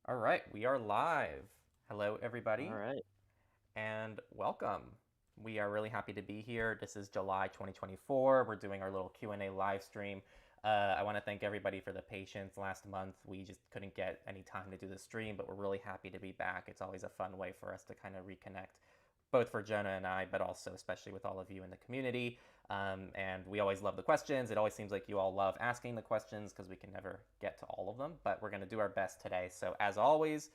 All right, we are live. Hello, All everybody, right. and welcome. We are really happy to be here. This is July 2024. We're doing our little Q&A live stream. I want to thank everybody for the patience. Last month, we just couldn't get any time to do the stream, but we're really happy to be back. It's always a fun way for us to kind of reconnect, both for Jonah and I, but also especially with all of you in the community. And we always love the questions. It always seems like you all love asking the questions because we can never get to all of them, but we're going to do our best today. So, as always,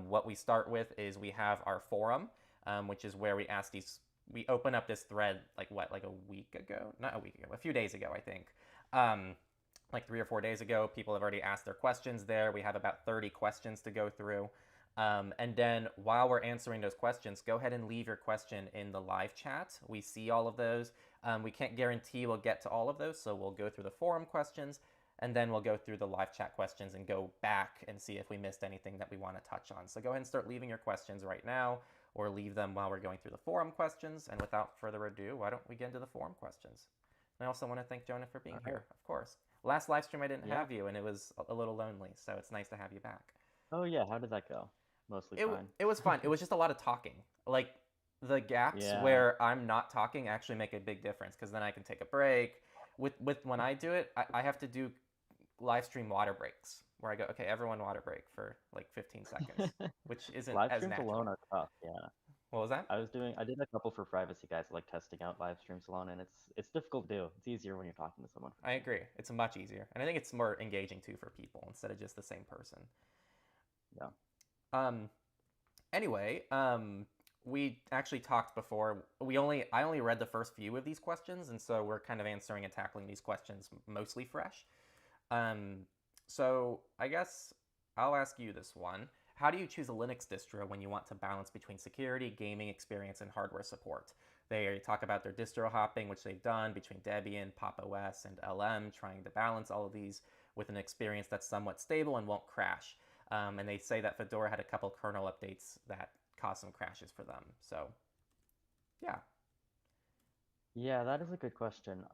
what we start with is we have our forum, which is where we ask these. We open up this thread like a week ago? Not a week ago, a few days ago, I think. Like 3 or 4 days ago, people have already asked their questions there. We have about 30 questions to go through. And then while we're answering those questions, go ahead and leave your question in the live chat. We see all of those. We can't guarantee we'll get to all of those, so we'll go through the forum questions and then we'll go through the live chat questions and go back and see if we missed anything that we want to touch on. So go ahead and start leaving your questions right now or leave them while we're going through the forum questions. And without further ado, why don't we get into the forum questions? And I also want to thank Jonah for being All right. here, of course. Last live stream I didn't Yeah. have you and it was a little lonely, so it's nice to have you back. Oh, yeah. How did that go? Mostly it fine. it was fun. It was just a lot of talking. Like the gaps Yeah. where I'm not talking actually make a big difference because then I can take a break. With when I do it, I have to do live stream water breaks where I go, okay, everyone water break for like 15 seconds, which isn't Live as streams alone natural. are tough. Yeah. What was that? I did a couple for privacy guys, like testing out live streams alone, and it's difficult to do. It's easier when you're talking to someone for I sure. agree. It's much easier, and I think it's more engaging too for people instead of just the same person. Yeah. Um, anyway, we actually talked before. I only read the first few of these questions, and so we're kind of answering and tackling these questions mostly fresh. Um, so I guess I'll ask you this one. How do you choose a Linux distro when you want to balance between security, gaming experience, and hardware support? They talk about their distro hopping, which they've done between Debian, Pop! OS, and LM, trying to balance all of these with an experience that's somewhat stable and won't crash. And they say that Fedora had a couple kernel updates that caused some crashes for them. So, yeah. Yeah, that is a good question.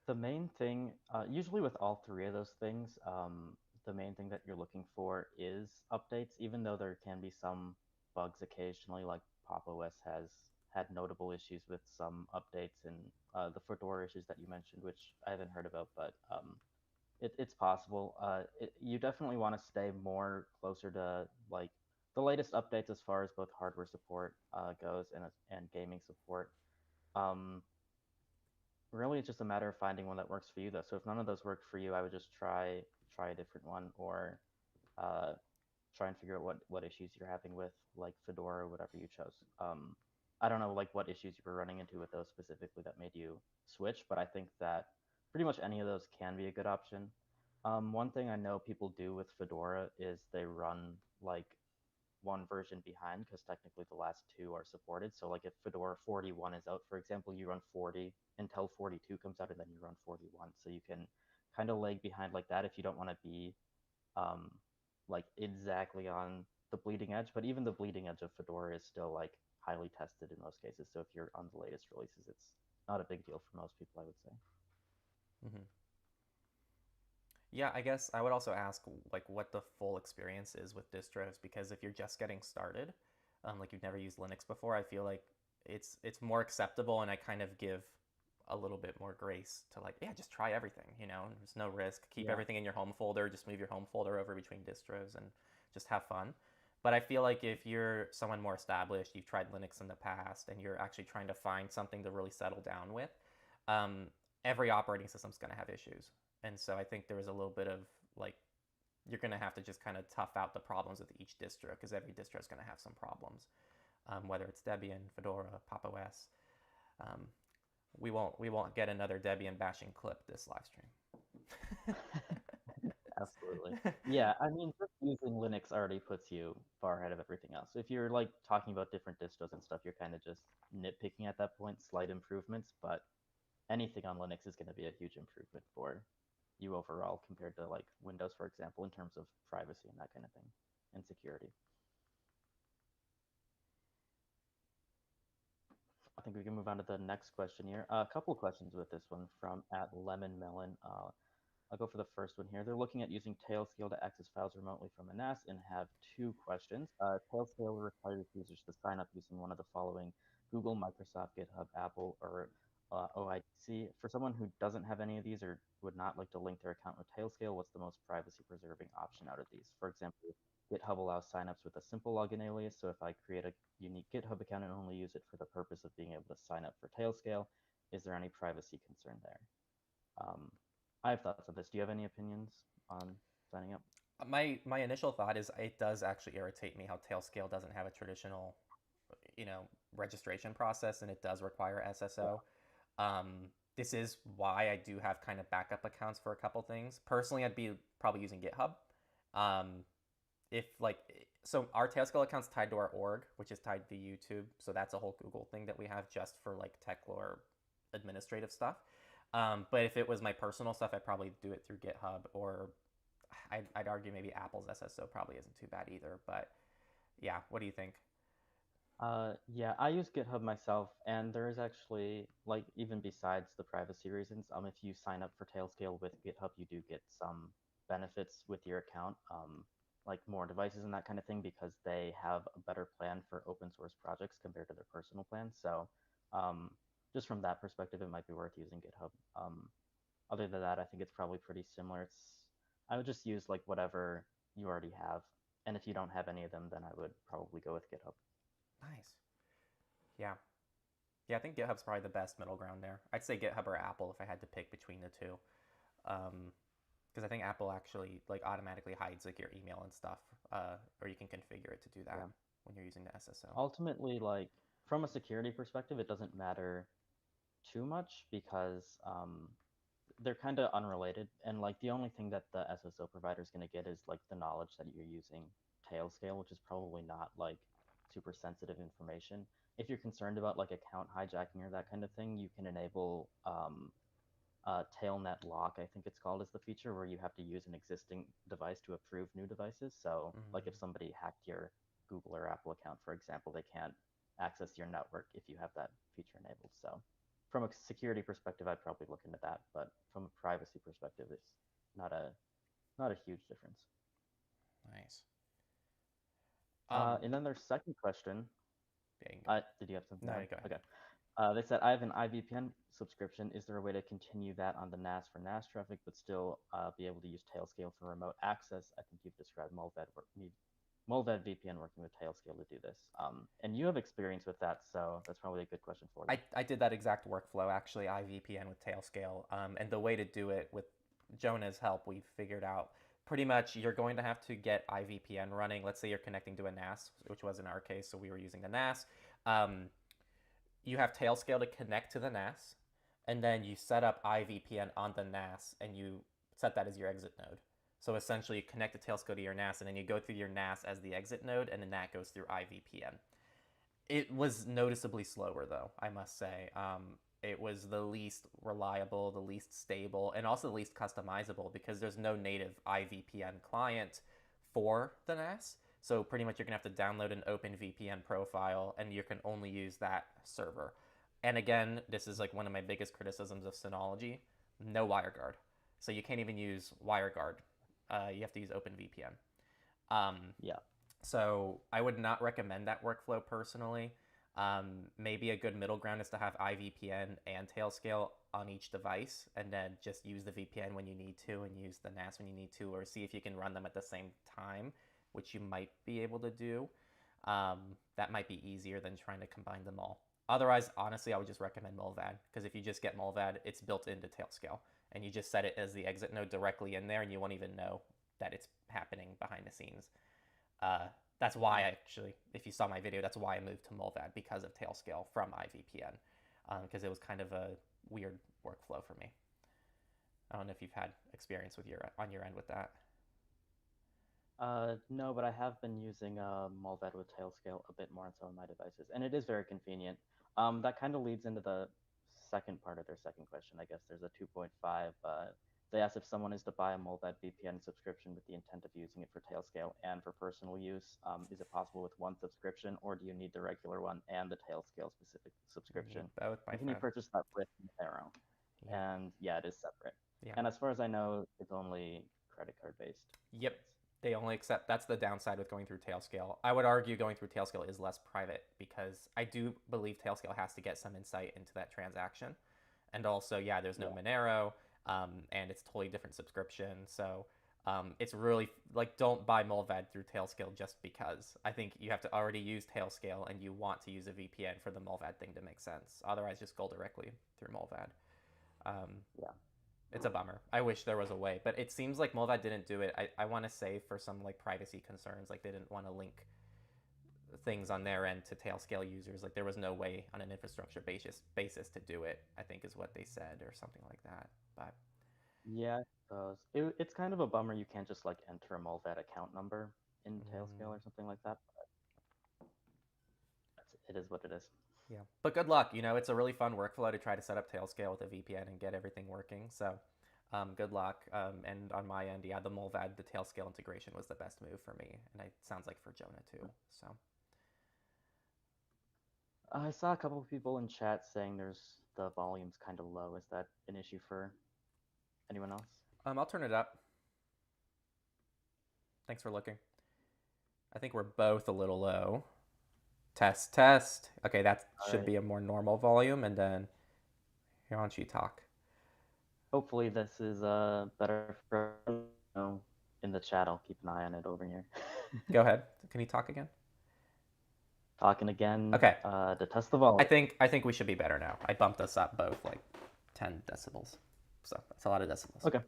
The main thing, usually with all three of those things, the main thing that you're looking for is updates, even though there can be some bugs occasionally, like Pop! OS has had notable issues with some updates and the Fedora issues that you mentioned, which I haven't heard about, but it's possible. You definitely want to stay more closer to like the latest updates as far as both hardware support goes and gaming support. Um, Really, it's just a matter of finding one that works for you, though. So if none of those work for you, I would just try a different one, or uh, try and figure out what issues you're having with like Fedora or whatever you chose. I don't know like what issues you were running into with those specifically that made you switch, but I think that pretty much any of those can be a good option. One thing I know people do with Fedora is they run like one version behind because technically the last two are supported. So like if Fedora 41 is out, for example, you run 40 until 42 comes out and then you run 41. So you can kind of lag behind like that if you don't want to be um, like exactly on the bleeding edge. But even the bleeding edge of Fedora is still like highly tested in most cases. So if you're on the latest releases, it's not a big deal for most people, I would say. Mm-hmm. Yeah, I guess I would also ask like what the full experience is with distros because if you're just getting started, like you've never used Linux before, I feel like it's more acceptable, and I kind of give a little bit more grace to like, yeah, just try everything, there's no risk. Keep Yeah. everything in your home folder, just move your home folder over between distros and just have fun. But I feel like if you're someone more established, you've tried Linux in the past, and you're actually trying to find something to really settle down with, um, every operating system's going to have issues. And so I think there was a little bit of like, you're going to have to just kind of tough out the problems with each distro because every distro is going to have some problems, whether it's Debian, Fedora, Pop! OS. Um, we won't get another Debian bashing clip this live stream. Absolutely. Yeah, I mean, just using Linux already puts you far ahead of everything else. If you're like talking about different distros and stuff, you're kind of just nitpicking at that point, slight improvements, but anything on Linux is going to be a huge improvement for you overall compared to like Windows, for example, in terms of privacy and that kind of thing and security. I think we can move on to the next question here. A couple of questions with this one from at Lemon Melon. I'll go for the first one here. They're looking at using Tailscale to access files remotely from a NAS and have two questions. Tailscale requires users to sign up using one of the following: Google, Microsoft, GitHub, Apple, or OIDC. For someone who doesn't have any of these or would not like to link their account with Tailscale, what's the most privacy-preserving option out of these? For example, GitHub allows signups with a simple login alias, so if I create a unique GitHub account and only use it for the purpose of being able to sign up for Tailscale, is there any privacy concern there? I have thoughts on this. Do you have any opinions on signing up? My initial thought is it does actually irritate me how Tailscale doesn't have a traditional, registration process, and it does require SSO. This is why I do have kind of backup accounts for a couple things. Personally, I'd be probably using GitHub. If like, so our Tailscale account's tied to our org, which is tied to YouTube. So that's a whole Google thing that we have just for like Techlore administrative stuff. But if it was my personal stuff, I'd probably do it through GitHub, or I'd argue maybe Apple's SSO probably isn't too bad either. But yeah, what do you think? Yeah, I use GitHub myself, and there is actually, like, even besides the privacy reasons, if you sign up for Tailscale with GitHub, you do get some benefits with your account, like more devices and that kind of thing, because they have a better plan for open source projects compared to their personal plans. So, just from that perspective, it might be worth using GitHub. Other than that, I think it's probably pretty similar. I would just use like whatever you already have, and if you don't have any of them, then I would probably go with GitHub. Nice. Yeah. Yeah, I think GitHub's probably the best middle ground there. I'd say GitHub or Apple if I had to pick between the two. Because I think Apple actually like automatically hides like your email and stuff, or you can configure it to do that when you're using the SSO. Ultimately, like from a security perspective, it doesn't matter too much because they're kind of unrelated, and like the only thing that the SSO provider is going to get is like the knowledge that you're using Tailscale, which is probably not like super sensitive information. If you're concerned about like account hijacking or that kind of thing, you can enable Tailnet lock, I think it's called, is the feature where you have to use an existing device to approve new devices. So like if somebody hacked your Google or Apple account, for example, they can't access your network if you have that feature enabled. So from a security perspective, I'd probably look into that, but from a privacy perspective, it's not a huge difference. Nice. And then their second question. Did you have something? No, go ahead. Okay. They said, I have an iVPN subscription. Is there a way to continue that on the NAS for NAS traffic, but still be able to use Tailscale for remote access? I think you've described Mullvad VPN working with Tailscale to do this. And you have experience with that, so that's probably a good question for you. I did that exact workflow, actually, iVPN with Tailscale. And the way to do it with Jonah's help, we figured out pretty much you're going to have to get iVPN running. Let's say you're connecting to a NAS, which was in our case, so we were using the NAS. You have Tailscale to connect to the NAS, and then you set up iVPN on the NAS, and you set that as your exit node. So essentially, you connect the Tailscale to your NAS, and then you go through your NAS as the exit node, and then that goes through iVPN. It was noticeably slower, though, I must say. It was the least reliable, the least stable, and also the least customizable because there's no native iVPN client for the NAS. So pretty much you're going to have to download an OpenVPN profile, and you can only use that server. And again, this is like one of my biggest criticisms of Synology, no WireGuard. So you can't even use WireGuard. You have to use OpenVPN. Yeah. So I would not recommend that workflow personally. Maybe a good middle ground is to have iVPN and Tailscale on each device, and then just use the VPN when you need to and use the NAS when you need to, or see if you can run them at the same time, which you might be able to do. That might be easier than trying to combine them all. Otherwise, honestly, I would just recommend Mullvad, because if you just get Mullvad, it's built into Tailscale, and you just set it as the exit node directly in there, and you won't even know that it's happening behind the scenes. That's why actually, if you saw my video, that's why I moved to Mullvad, because of Tailscale from iVPN, because it was kind of a weird workflow for me. I don't know if you've had experience with on your end with that. No, but I have been using Mullvad with Tailscale a bit more on some of my devices, and it is very convenient. That kind of leads into the second part of their second question. I guess there's a 2.5. They asked if someone is to buy a Mullvad VPN subscription with the intent of using it for Tailscale and for personal use. Is it possible with one subscription, or do you need the regular one and the Tailscale specific subscription? Both, can you purchase that with Arrow? Yeah. And yeah, it is separate. Yeah. And as far as I know, it's only credit card based Yep. updates. They only accept, that's the downside with going through Tailscale. I would argue going through Tailscale is less private because I do believe Tailscale has to get some insight into that transaction. And also, yeah, there's no Yeah. Monero, and it's totally different subscription. So it's really like, don't buy Mullvad through Tailscale just because. I think you have to already use Tailscale and you want to use a VPN for the Mullvad thing to make sense. Otherwise, just go directly through Mullvad. Um, Yeah. it's a bummer. I wish there was a way, but it seems like Mullvad didn't do it. I want to say for some like privacy concerns, like they didn't want to link things on their end to Tailscale users. Like there was no way on an infrastructure basis to do it, I think is what they said or something like that. But Yeah, I suppose. It's kind of a bummer you can't just like enter a Mullvad account number in Tailscale or something like that. But it is what it is. yeah, but good luck. You know, it's a really fun workflow to try to set up Tailscale with a VPN and get everything working. So good luck. And on my end, yeah, the Mullvad, the Tailscale integration was the best move for me, and it sounds like for Jonah too. So I saw a couple of people in chat saying the volume's kind of low. Is that an issue for anyone else? I'll turn it up. Thanks for looking. I think we're both a little low. Test, test. Okay, that should be a more normal volume. And then here, why don't you talk? Hopefully this is better for in the chat. I'll keep an eye on it over here. Go ahead. Can you talk again? Talking again. Okay. To test the volume. I think we should be better now. I bumped us up both like 10 decibels. So that's a lot of decibels. Okay.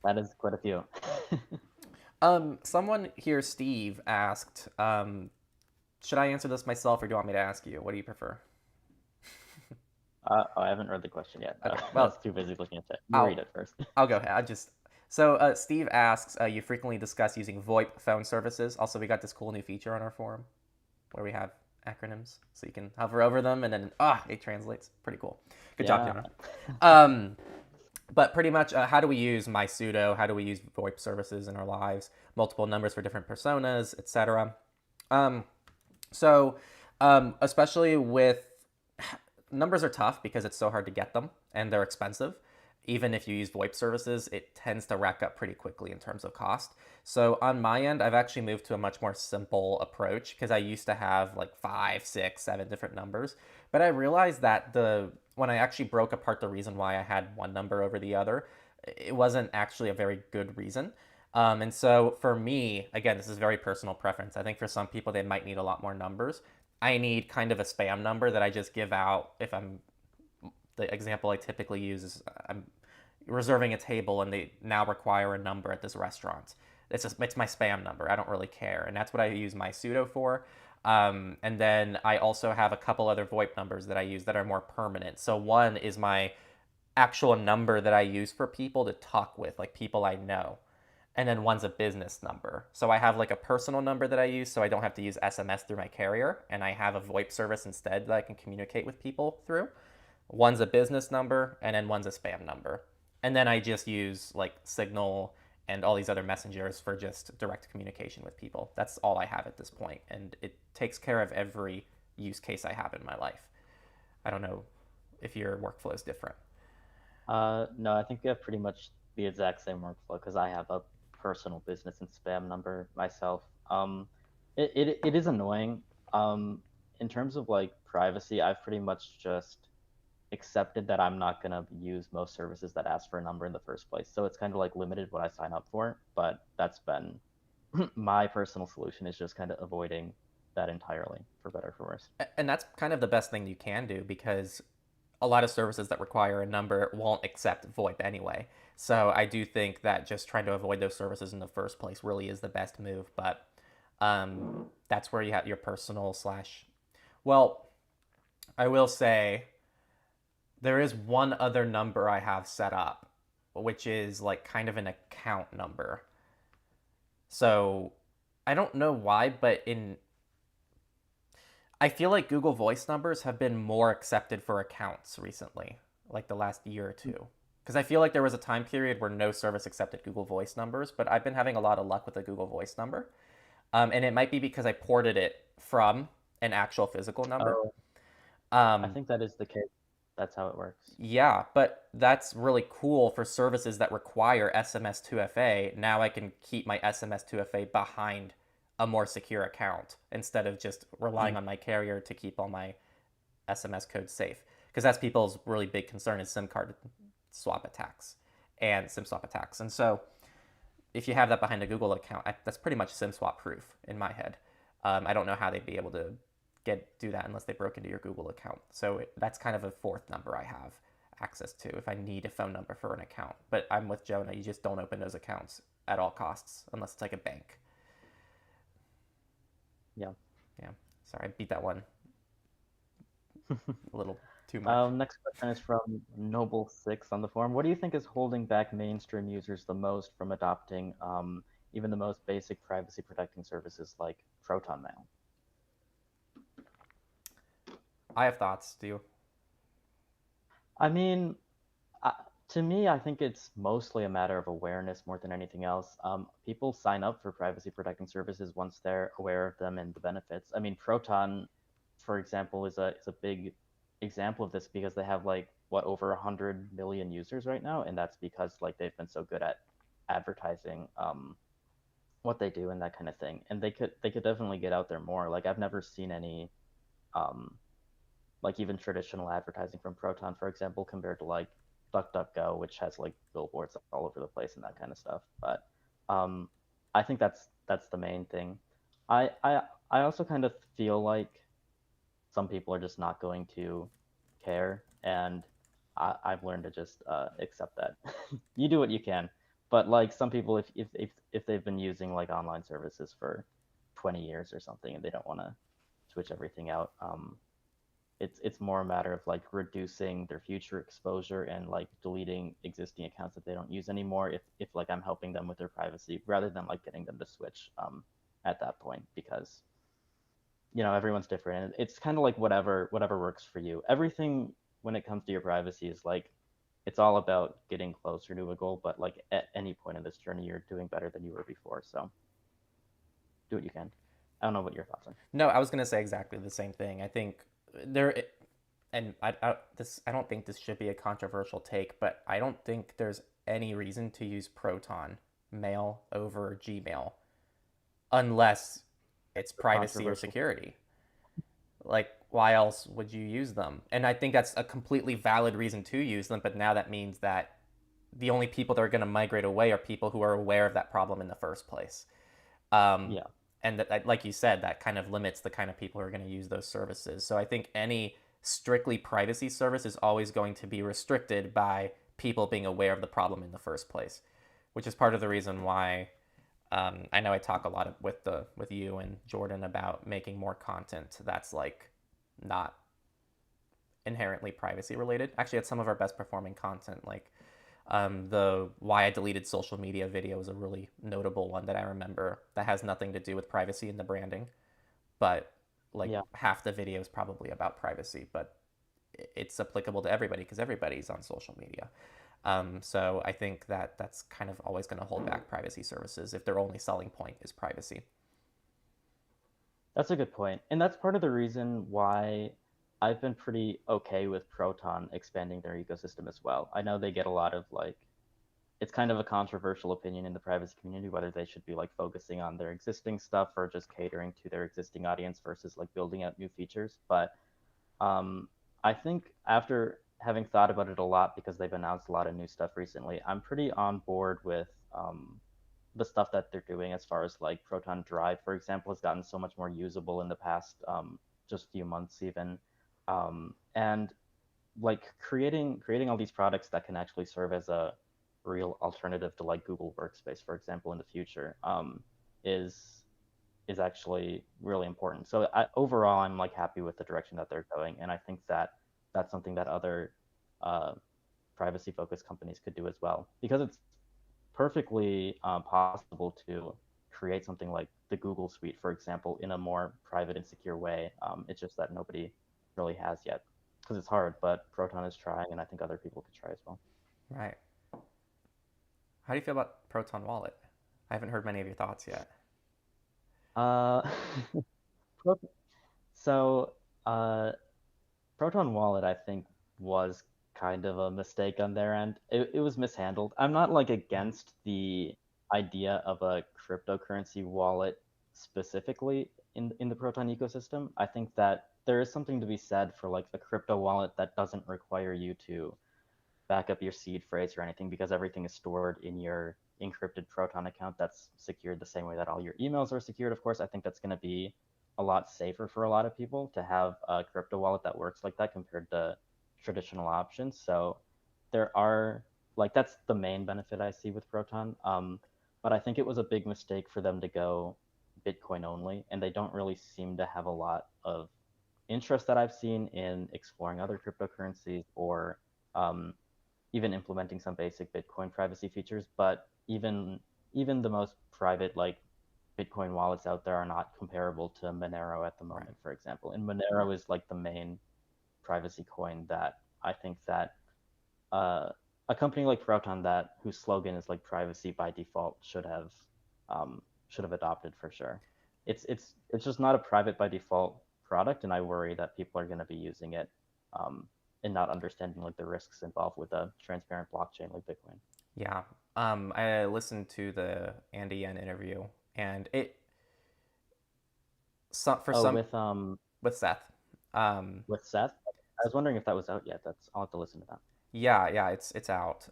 That is quite a few. Someone here, Steve, asked, should I answer this myself or do you want me to ask you? What do you prefer? I haven't read the question yet. Okay, well, I was too busy looking at it. You read it first. I'll go ahead. So Steve asks, you frequently discuss using VoIP phone services. Also, we got this cool new feature on our forum where we have acronyms, so you can hover over them and then it translates. Pretty cool. Good job, Jonah. But pretty much, how do we use my sudo? How do we use VoIP services in our lives? Multiple numbers for different personas, etc. Especially with numbers are tough because it's so hard to get them and they're expensive. Even if you use VoIP services, it tends to rack up pretty quickly in terms of cost. So on my end, I've actually moved to a much more simple approach because I used to have like 5, 6, 7 different numbers. But I realized that when I actually broke apart the reason why I had one number over the other, it wasn't actually a very good reason. And so for me, again, this is very personal preference. I think for some people, they might need a lot more numbers. I need kind of a spam number that I just give out if the example I typically use is I'm reserving a table and they now require a number at this restaurant. It's my spam number. I don't really care. And that's what I use my sudo for. And then I also have a couple other VoIP numbers that I use that are more permanent. So one is my actual number that I use for people to talk with, like people I know. And then one's a business number. So I have like a personal number that I use so I don't have to use SMS through my carrier. And I have a VoIP service instead that I can communicate with people through. One's a business number and then one's a spam number. And then I just use like Signal and all these other messengers for just direct communication with people. That's all I have at this point. And it takes care of every use case I have in my life. I don't know if your workflow is different. No, I think we have pretty much the exact same workflow because I have a personal business and spam number myself. It is annoying. In terms of like privacy, I've pretty much just accepted that I'm not going to use most services that ask for a number in the first place. So it's kind of like limited what I sign up for, but that's been my personal solution is just kind of avoiding that entirely, for better or for worse. And that's kind of the best thing you can do because a lot of services that require a number won't accept VoIP anyway. So I do think that just trying to avoid those services in the first place really is the best move. But that's where you have your personal / well, I will say there is one other number I have set up, which is like kind of an account number. So I don't know why, but I feel like Google Voice numbers have been more accepted for accounts recently, like the last year or two. Because I feel like there was a time period where no service accepted Google Voice numbers, but I've been having a lot of luck with the Google Voice number. And it might be because I ported it from an actual physical number. I think that is the case. That's how it works. Yeah, but that's really cool for services that require SMS 2FA. Now I can keep my SMS 2FA behind a more secure account instead of just relying Mm. on my carrier to keep all my SMS codes safe. Because that's people's really big concern is SIM card swap attacks and SIM swap attacks. And so if you have that behind a Google account, that's pretty much SIM swap proof in my head. I don't know how they'd be able to do that unless they broke into your Google account. So that's kind of a fourth number I have access to if I need a phone number for an account. But I'm with Jonah. You just don't open those accounts at all costs unless it's like a bank. Yeah. Yeah. Sorry, I beat that one a little too much. Next question is from Noble6 on the forum. What do you think is holding back mainstream users the most from adopting even the most basic privacy protecting services like Proton Mail? I have thoughts. Do you? I mean, to me, I think it's mostly a matter of awareness more than anything else. People sign up for privacy protecting services once they're aware of them and the benefits. I mean, Proton, for example, is a big example of this because they have like what over 100 million users right now, and that's because like they've been so good at advertising what they do and that kind of thing. And they could definitely get out there more. Like I've never seen any um, like even traditional advertising from Proton, for example, compared to like DuckDuckGo, which has like billboards all over the place and that kind of stuff. But um, I think that's the main thing. I also kind of feel like some people are just not going to care, and I've learned to just accept that. You do what you can, but like some people, if they've been using like online services for 20 years or something, and they don't want to switch everything out, it's more a matter of like reducing their future exposure and like deleting existing accounts that they don't use anymore if like I'm helping them with their privacy rather than like getting them to switch at that point, because everyone's different and it's kind of like whatever works for you. Everything when it comes to your privacy is like it's all about getting closer to a goal, but like at any point in this journey you're doing better than you were before, so do what you can. I don't know what your thoughts are. No, I was gonna say exactly the same thing. I think there, and I don't think this should be a controversial take, but I don't think there's any reason to use Proton Mail over Gmail unless it's privacy or security. Like, why else would you use them? And I think that's a completely valid reason to use them, but now that means that the only people that are going to migrate away are people who are aware of that problem in the first place. Yeah. And that, like you said, that kind of limits the kind of people who are going to use those services. So I think any strictly privacy service is always going to be restricted by people being aware of the problem in the first place, which is part of the reason why I know I talk a lot with you and Jordan about making more content that's like not inherently privacy related. Actually, it's some of our best performing content. Like the why I deleted social media video is a really notable one that I remember that has nothing to do with privacy and the branding, but like half the video is probably about privacy, but it's applicable to everybody because everybody's on social media. So I think that that's kind of always going to hold back privacy services if their only selling point is privacy. That's a good point. And that's part of the reason why I've been pretty okay with Proton expanding their ecosystem as well. I know they get a lot of like, it's kind of a controversial opinion in the privacy community whether they should be like focusing on their existing stuff or just catering to their existing audience versus like building out new features. But I think after having thought about it a lot, because they've announced a lot of new stuff recently, I'm pretty on board with the stuff that they're doing as far as like Proton Drive, for example, has gotten so much more usable in the past just few months even. And like creating all these products that can actually serve as a real alternative to like Google Workspace, for example, in the future, is actually really important. So overall, I'm like happy with the direction that they're going, and I think that that's something that other privacy-focused companies could do as well, because it's perfectly possible to create something like the Google Suite, for example, in a more private and secure way. It's just that nobody really has yet, because it's hard, but Proton is trying, and I think other people could try as well. Right. How do you feel about Proton Wallet? I haven't heard many of your thoughts yet. Uh, so, Proton Wallet, I think, was kind of a mistake on their end. It was mishandled. I'm not like against the idea of a cryptocurrency wallet specifically in the Proton ecosystem. I think that there is something to be said for like a crypto wallet that doesn't require you to back up your seed phrase or anything, because everything is stored in your encrypted Proton account that's secured the same way that all your emails are secured. Of course, I think that's going to be a lot safer for a lot of people to have a crypto wallet that works like that compared to traditional options. So there are like that's the main benefit I see with Proton. But I think it was a big mistake for them to go Bitcoin only, and they don't really seem to have a lot of interest that I've seen in exploring other cryptocurrencies or um, even implementing some basic Bitcoin privacy features. But even the most private like Bitcoin wallets out there are not comparable to Monero at the moment, for example. And Monero is like the main privacy coin that I think that a company like Proton that whose slogan is like privacy by default should have adopted for sure. It's just not a private by default product, and I worry that people are going to be using it um, and not understanding like the risks involved with a transparent blockchain like Bitcoin. Yeah. I listened to the Andy Yen interview, and it for Oh, some with Seth. with Seth, I was wondering if that was out yet. I'll have to listen to that. Yeah, it's out.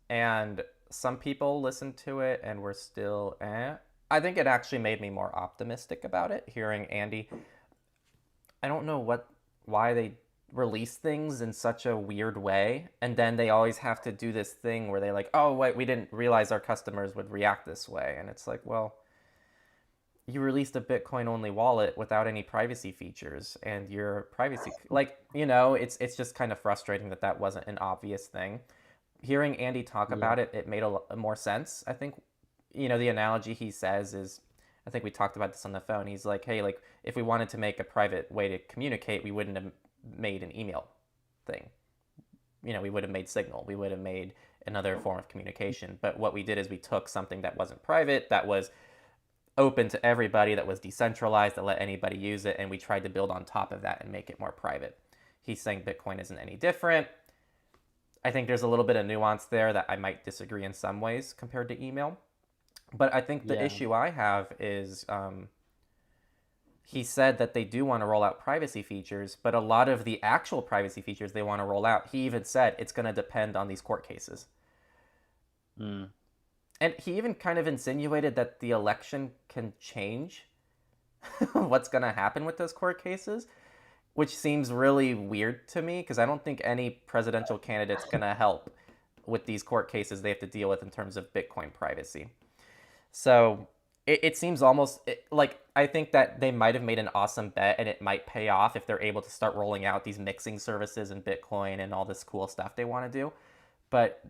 And some people listened to it and were still eh. I think it actually made me more optimistic about it hearing Andy. I don't know why they release things in such a weird way, and then they always have to do this thing where they like, oh wait, we didn't realize our customers would react this way, and it's like, well, you released a Bitcoin only wallet without any privacy features, and your privacy, like, it's just kind of frustrating that that wasn't an obvious thing. Hearing Andy talk Yeah. about it, it made a more sense. I think, the analogy he says is, I think we talked about this on the phone. He's like, hey, like, if we wanted to make a private way to communicate, we wouldn't have made an email thing. We would have made Signal. We would have made another form of communication. But what we did is we took something that wasn't private, that was open to everybody, that was decentralized, that let anybody use it, and we tried to build on top of that and make it more private. He's saying Bitcoin isn't any different. I think there's a little bit of nuance there that I might disagree in some ways compared to email. But I think the Yeah. issue I have is he said that they do want to roll out privacy features, but a lot of the actual privacy features they want to roll out, he even said it's going to depend on these court cases. Mm. And he even kind of insinuated that the election can change what's going to happen with those court cases, which seems really weird to me because I don't think any presidential candidate's going to help with these court cases they have to deal with in terms of Bitcoin privacy. So it seems almost like I think that they might have made an awesome bet and it might pay off if they're able to start rolling out these mixing services in Bitcoin and all this cool stuff they want to do. But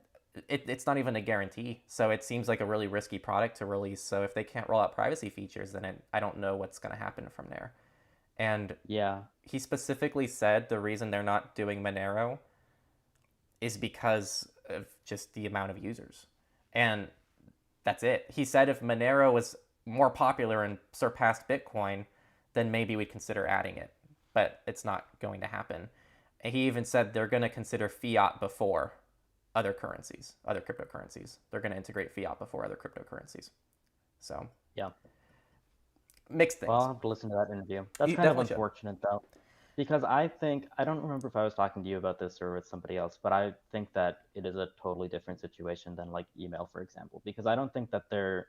it's not even a guarantee. So it seems like a really risky product to release. So if they can't roll out privacy features, then I don't know what's going to happen from there. And Yeah. he specifically said the reason they're not doing Monero is because of just the amount of users. And that's it. He said if Monero was more popular and surpassed Bitcoin, then maybe we'd consider adding it. But it's not going to happen. And he even said they're going to consider fiat before other currencies, other cryptocurrencies. They're going to integrate fiat before other cryptocurrencies. So, Yeah. mixed things. Well, I'll have to listen to that interview. That's You kind of definitely should. unfortunate though, because I think I don't remember if I was talking to you about this or with somebody else, but I think that it is a totally different situation than like email, for example, because I don't think that they're,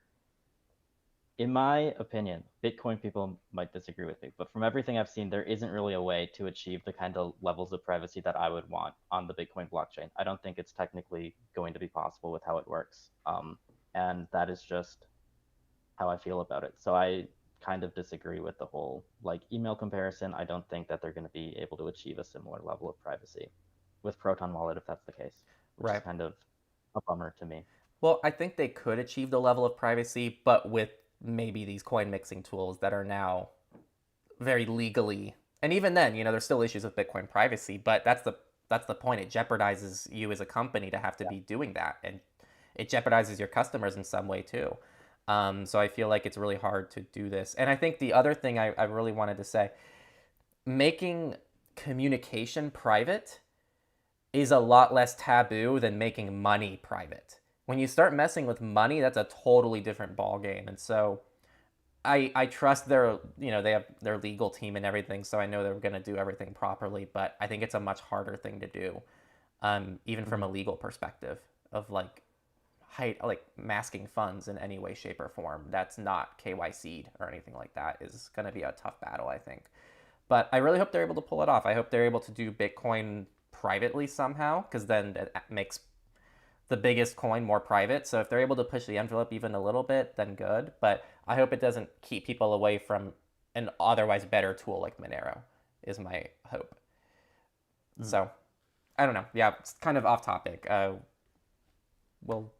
in my opinion, Bitcoin people might disagree with me, but from everything I've seen, there isn't really a way to achieve the kind of levels of privacy that I would want on the Bitcoin blockchain. I don't think it's technically going to be possible with how it works. And that is just how I feel about it. So I kind of disagree with the whole like email comparison. I don't think that they're going to be able to achieve a similar level of privacy with Proton Wallet if that's the case, which is Right. kind of a bummer to me. Well, I think they could achieve the level of privacy, but with maybe these coin mixing tools that are now very legally. And even then, there's still issues with Bitcoin privacy, but that's the point. It jeopardizes you as a company to have to be doing that, and it jeopardizes your customers in some way too. So I feel like it's really hard to do this. And I think the other thing I really wanted to say, making communication private is a lot less taboo than making money private. When you start messing with money, that's a totally different ballgame. And so I trust their, they have their legal team and everything, so I know they're going to do everything properly, but I think it's a much harder thing to do, even from a legal perspective of like masking funds in any way, shape, or form. That's not KYC'd or anything like that is going to be a tough battle, I think. But I really hope they're able to pull it off. I hope they're able to do Bitcoin privately somehow, because then it makes the biggest coin more private. So if they're able to push the envelope even a little bit, then good. But I hope it doesn't keep people away from an otherwise better tool like Monero, is my hope. So I don't know. Yeah, it's kind of off topic. We'll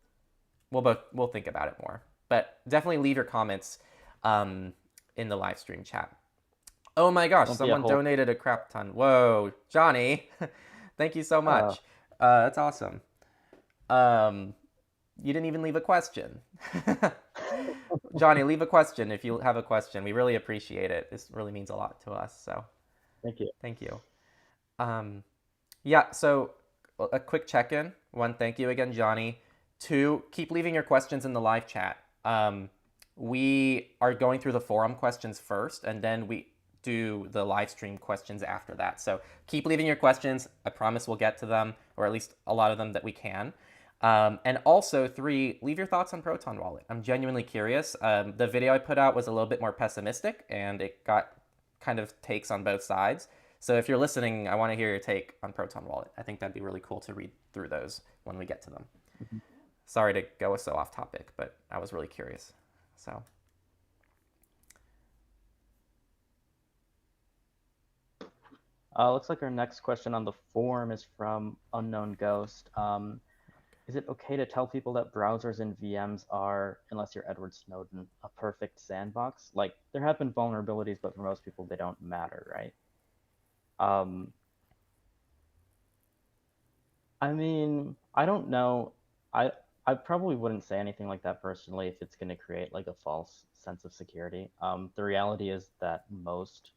think about it more. But definitely leave your comments in the live stream chat. Oh my gosh, someone donated a crap ton. Whoa, Johnny, thank you so much. That's awesome. You didn't even leave a question. Johnny, leave a question if you have a question. We really appreciate it. This really means a lot to us. So thank you. Thank you. Yeah, so a quick check-in. One, thank you again, Johnny. Two, keep leaving your questions in the live chat. We are going through the forum questions first, and then we do the live stream questions after that. So keep leaving your questions. I promise we'll get to them, or at least a lot of them that we can. And also, three, leave your thoughts on Proton Wallet. I'm genuinely curious. The video I put out was a little bit more pessimistic, and it got kind of takes on both sides. So if you're listening, I want to hear your take on Proton Wallet. I think that'd be really cool to read through those when we get to them. Sorry to go so off topic, but I was really curious. So. Looks like our next question on the forum is from Unknown Ghost. Is it okay to tell people that browsers and VMs are, unless you're Edward Snowden, a perfect sandbox? Like, there have been vulnerabilities, but for most people, they don't matter, right? I mean, I don't know. I probably wouldn't say anything like that personally if it's going to create like a false sense of security. The reality is that most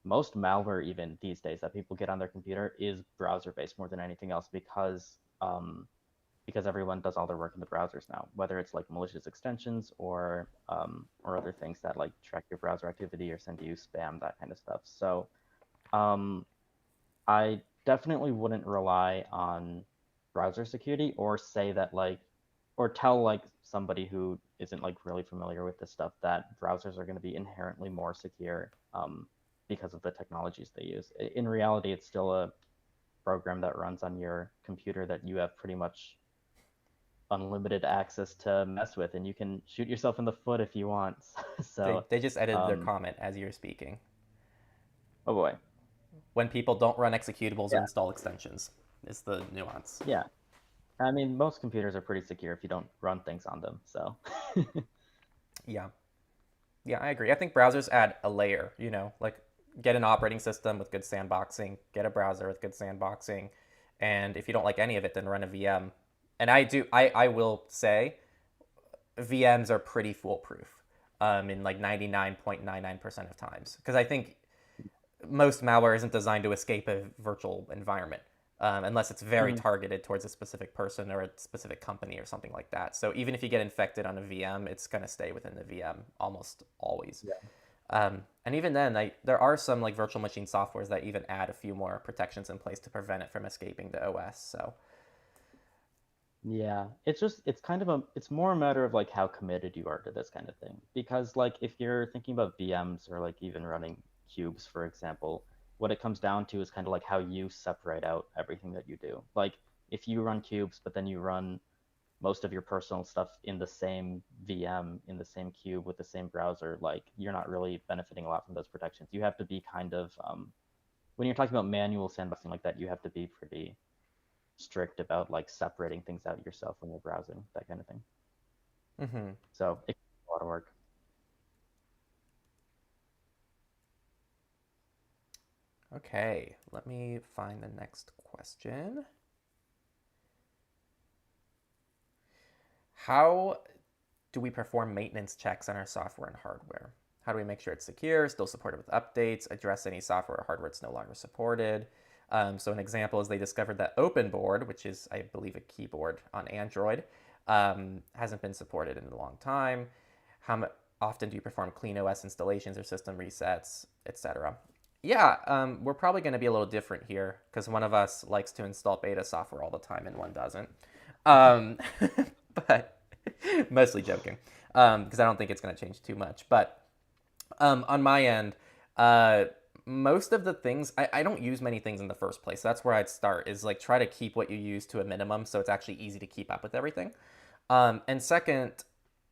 malware even these days that people get on their computer is browser based more than anything else because everyone does all their work in the browsers now, whether it's like malicious extensions or other things that like track your browser activity or send you spam, that kind of stuff. So I definitely wouldn't rely on browser security or say that like, or tell like somebody who isn't like really familiar with this stuff that browsers are going to be inherently more secure because of the technologies they use. In reality, it's still a program that runs on your computer that you have pretty much unlimited access to mess with, and you can shoot yourself in the foot if you want. So they just edited their comment as you're speaking. Oh boy. When people don't run executables or install extensions is the nuance. Yeah. I mean, most computers are pretty secure if you don't run things on them, so. Yeah, I agree. I think browsers add a layer, like get an operating system with good sandboxing, get a browser with good sandboxing, and if you don't like any of it, then run a VM. And I will say VMs are pretty foolproof in like 99.99% of times, because I think most malware isn't designed to escape a virtual environment unless it's very targeted towards a specific person or a specific company or something like that. So even if you get infected on a VM, it's going to stay within the VM almost always. Yeah. And even then, there are some like virtual machine softwares that even add a few more protections in place to prevent it from escaping the OS. So yeah, it's more a matter of like how committed you are to this kind of thing. Because like if you're thinking about VMs or like even running cubes, for example, what it comes down to is kind of like how you separate out everything that you do. Like if you run cubes, but then you run most of your personal stuff in the same VM, in the same cube with the same browser, like you're not really benefiting a lot from those protections. You have to be kind of, when you're talking about manual sandboxing like that, you have to be pretty strict about like separating things out yourself when you're browsing, that kind of thing. So it's a lot of work. Okay, let me find the next question. How do we perform maintenance checks on our software and hardware? How do we make sure it's secure, still supported with updates, address any software or hardware that's no longer supported? So an example is they discovered that OpenBoard, which is, I believe, a keyboard on Android, hasn't been supported in a long time. How often do you perform clean OS installations or system resets, etc.? Yeah, we're probably going to be a little different here because one of us likes to install beta software all the time and one doesn't. But mostly joking, because I don't think it's going to change too much. But on my end, most of the things, I don't use many things in the first place. That's where I'd start, is like try to keep what you use to a minimum so it's actually easy to keep up with everything. And second,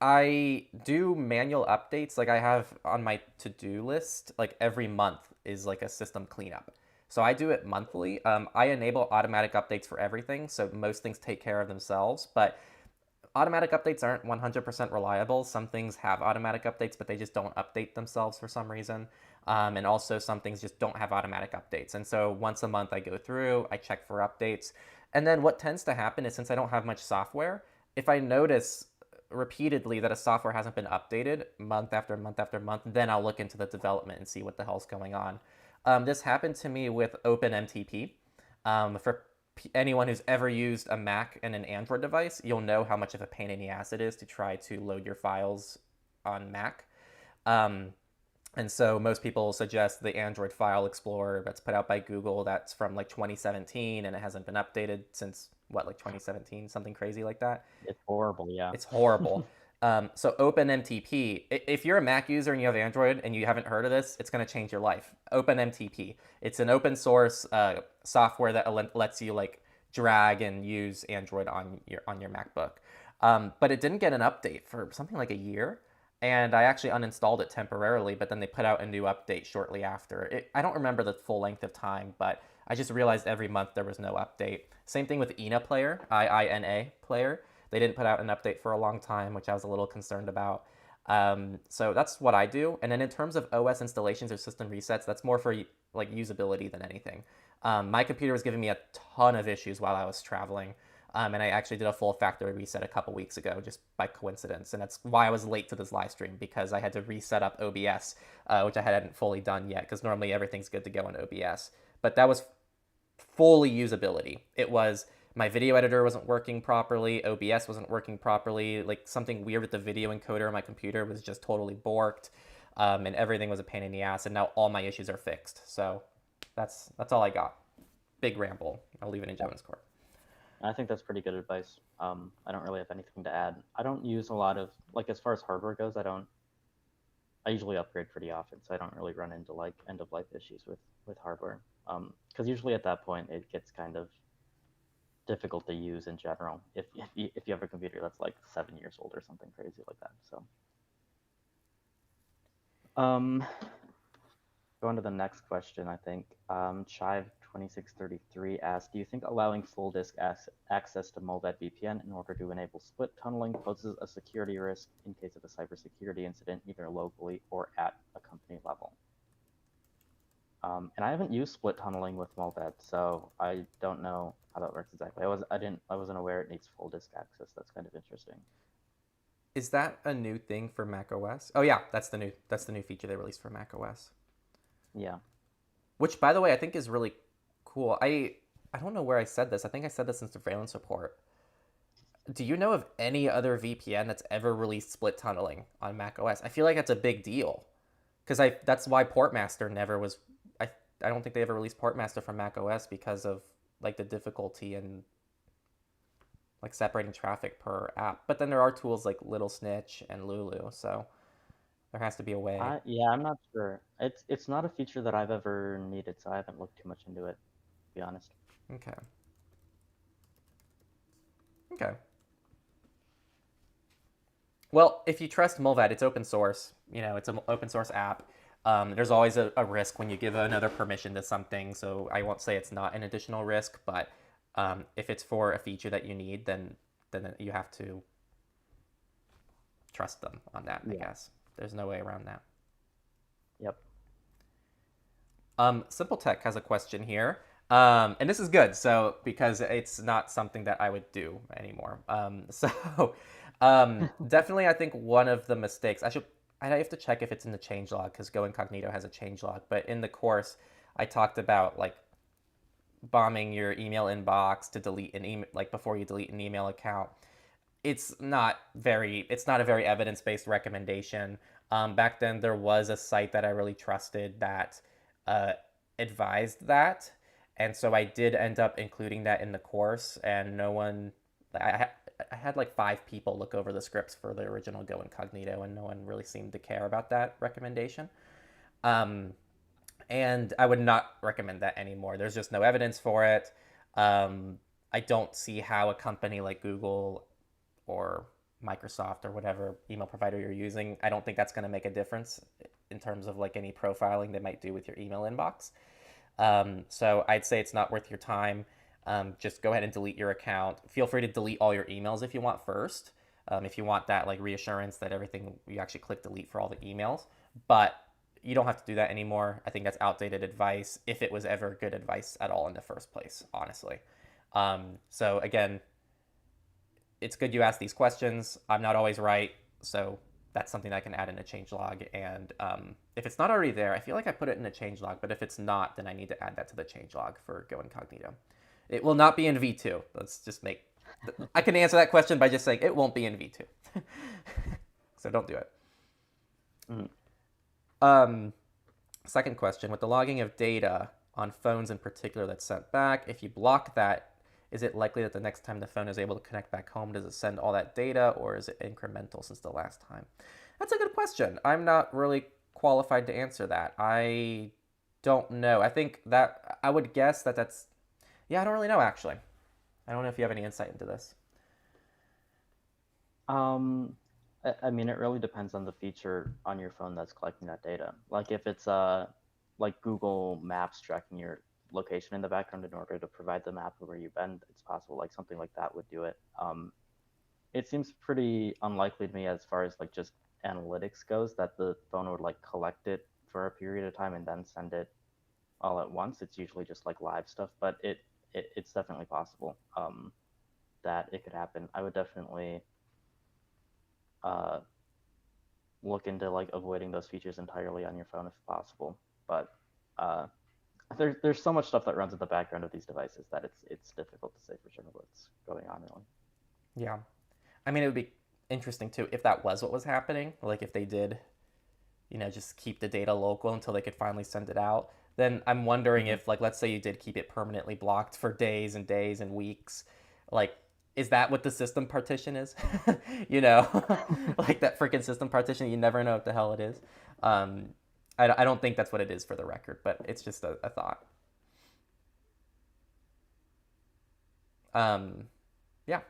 I do manual updates. Like I have on my to-do list, like every month is like a system cleanup. So I do it monthly. I enable automatic updates for everything, so most things take care of themselves. But automatic updates aren't 100% reliable. Some things have automatic updates, but they just don't update themselves for some reason. And also some things just don't have automatic updates. And so once a month I go through, I check for updates. And then what tends to happen is, since I don't have much software, if I notice repeatedly that a software hasn't been updated month after month after month, then I'll look into the development and see what the hell's going on. This happened to me with OpenMTP. For anyone who's ever used a Mac and an Android device, you'll know how much of a pain in the ass it is to try to load your files on Mac. And so most people suggest the Android File Explorer that's put out by Google, that's from like 2017 and it hasn't been updated since what, like 2017, something crazy like that. It's horrible, yeah. It's horrible. So OpenMTP, if you're a Mac user and you have Android and you haven't heard of this, it's going to change your life. OpenMTP, it's an open source software that lets you like drag and use Android on your MacBook. But it didn't get an update for something like a year. And I actually uninstalled it temporarily, but then they put out a new update shortly after. I don't remember the full length of time, but I just realized every month there was no update. Same thing with IINA Player, IINA Player. They didn't put out an update for a long time, which I was a little concerned about. So that's what I do. And then in terms of OS installations or system resets, that's more for like usability than anything. My computer was giving me a ton of issues while I was traveling. And I actually did a full factory reset a couple weeks ago just by coincidence. And that's why I was late to this live stream, because I had to reset up OBS, which I hadn't fully done yet, because normally everything's good to go in OBS. But that was fully usability. It was my video editor wasn't working properly, OBS wasn't working properly, like something weird with the video encoder on my computer was just totally borked, and everything was a pain in the ass, and now all my issues are fixed. So that's all I got. Big ramble. I'll leave it in John's court. I think that's pretty good advice. I don't really have anything to add. I don't use a lot of, like, as far as hardware goes, I usually upgrade pretty often, so I don't really run into like end of life issues with hardware. Because usually at that point it gets kind of difficult to use in general if you have a computer that's like 7 years old or something crazy like that. So going to the next question, I think. Chive2633 asked, do you think allowing full disk access to Mullvad VPN in order to enable split tunneling poses a security risk in case of a cybersecurity incident, either locally or at a company level? And I haven't used split tunneling with Mullvad, so I don't know how that works exactly. I wasn't aware it needs full disk access. That's kind of interesting. Is that a new thing for macOS? Oh yeah, that's the new feature they released for macOS. Yeah. Which, by the way, I think is really cool. I don't know where I said this. I think I said this in surveillance report. Do you know of any other VPN that's ever released split tunneling on macOS? I feel like that's a big deal, because that's why Portmaster never was. I don't think they ever released Portmaster from macOS because of like the difficulty in like separating traffic per app. But then there are tools like Little Snitch and Lulu, so there has to be a way. Yeah, I'm not sure. It's not a feature that I've ever needed, so I haven't looked too much into it, to be honest. Okay. Well, if you trust Mullvad, it's open source. You know, it's an open source app. There's always a risk when you give another permission to something, so I won't say it's not an additional risk, but if it's for a feature that you need, then you have to trust them on that, I guess. There's no way around that. Yep. Simple Tech has a question here, and this is good, so because it's not something that I would do anymore. Definitely, I think one of the mistakes I have to check if it's in the changelog, because Go Incognito has a changelog. But in the course, I talked about like bombing your email inbox to delete an email, like before you delete an email account. It's not a very evidence-based recommendation. Back then, there was a site that I really trusted that uh, advised that, and so I did end up including that in the course. And no one, I had like 5 people look over the scripts for the original Go Incognito, and no one really seemed to care about that recommendation. Um, and I would not recommend that anymore. There's just no evidence for it. I don't see how a company like Google or Microsoft or whatever email provider you're using, I don't think that's going to make a difference in terms of like any profiling they might do with your email inbox. So I'd say it's not worth your time. Just go ahead and delete your account. Feel free to delete all your emails if you want first. If you want that like reassurance that everything, you actually click delete for all the emails. But you don't have to do that anymore. I think that's outdated advice, if it was ever good advice at all in the first place, honestly. So again, it's good you ask these questions. I'm not always right, so that's something I can add in a changelog. And if it's not already there, I feel like I put it in a changelog, but if it's not, then I need to add that to the changelog for Go Incognito. It will not be in V2. Let's just make... I can answer that question by just saying it won't be in V2. So don't do it. Second question, with the logging of data on phones in particular that's sent back, if you block that, is it likely that the next time the phone is able to connect back home, does it send all that data, or is it incremental since the last time? That's a good question. I'm not really qualified to answer that. I don't know. I think that I would guess that that's... Yeah, I don't really know, actually. I don't know if you have any insight into this. I mean, it really depends on the feature on your phone that's collecting that data. Like if it's like Google Maps tracking your location in the background in order to provide the map of where you've been, it's possible like something like that would do it. It seems pretty unlikely to me as far as like just analytics goes that the phone would like collect it for a period of time and then send it all at once. It's usually just like live stuff, but it's definitely possible that it could happen. I would definitely look into like avoiding those features entirely on your phone if possible. But there's so much stuff that runs in the background of these devices that it's difficult to say for sure what's going on really. Yeah. I mean, it would be interesting too if that was what was happening. Like if they did, just keep the data local until they could finally send it out. Then I'm wondering if, like, let's say you did keep it permanently blocked for days and days and weeks, like, is that what the system partition is? Like that freaking system partition, you never know what the hell it is. I don't think that's what it is for the record, but it's just a thought. Yeah.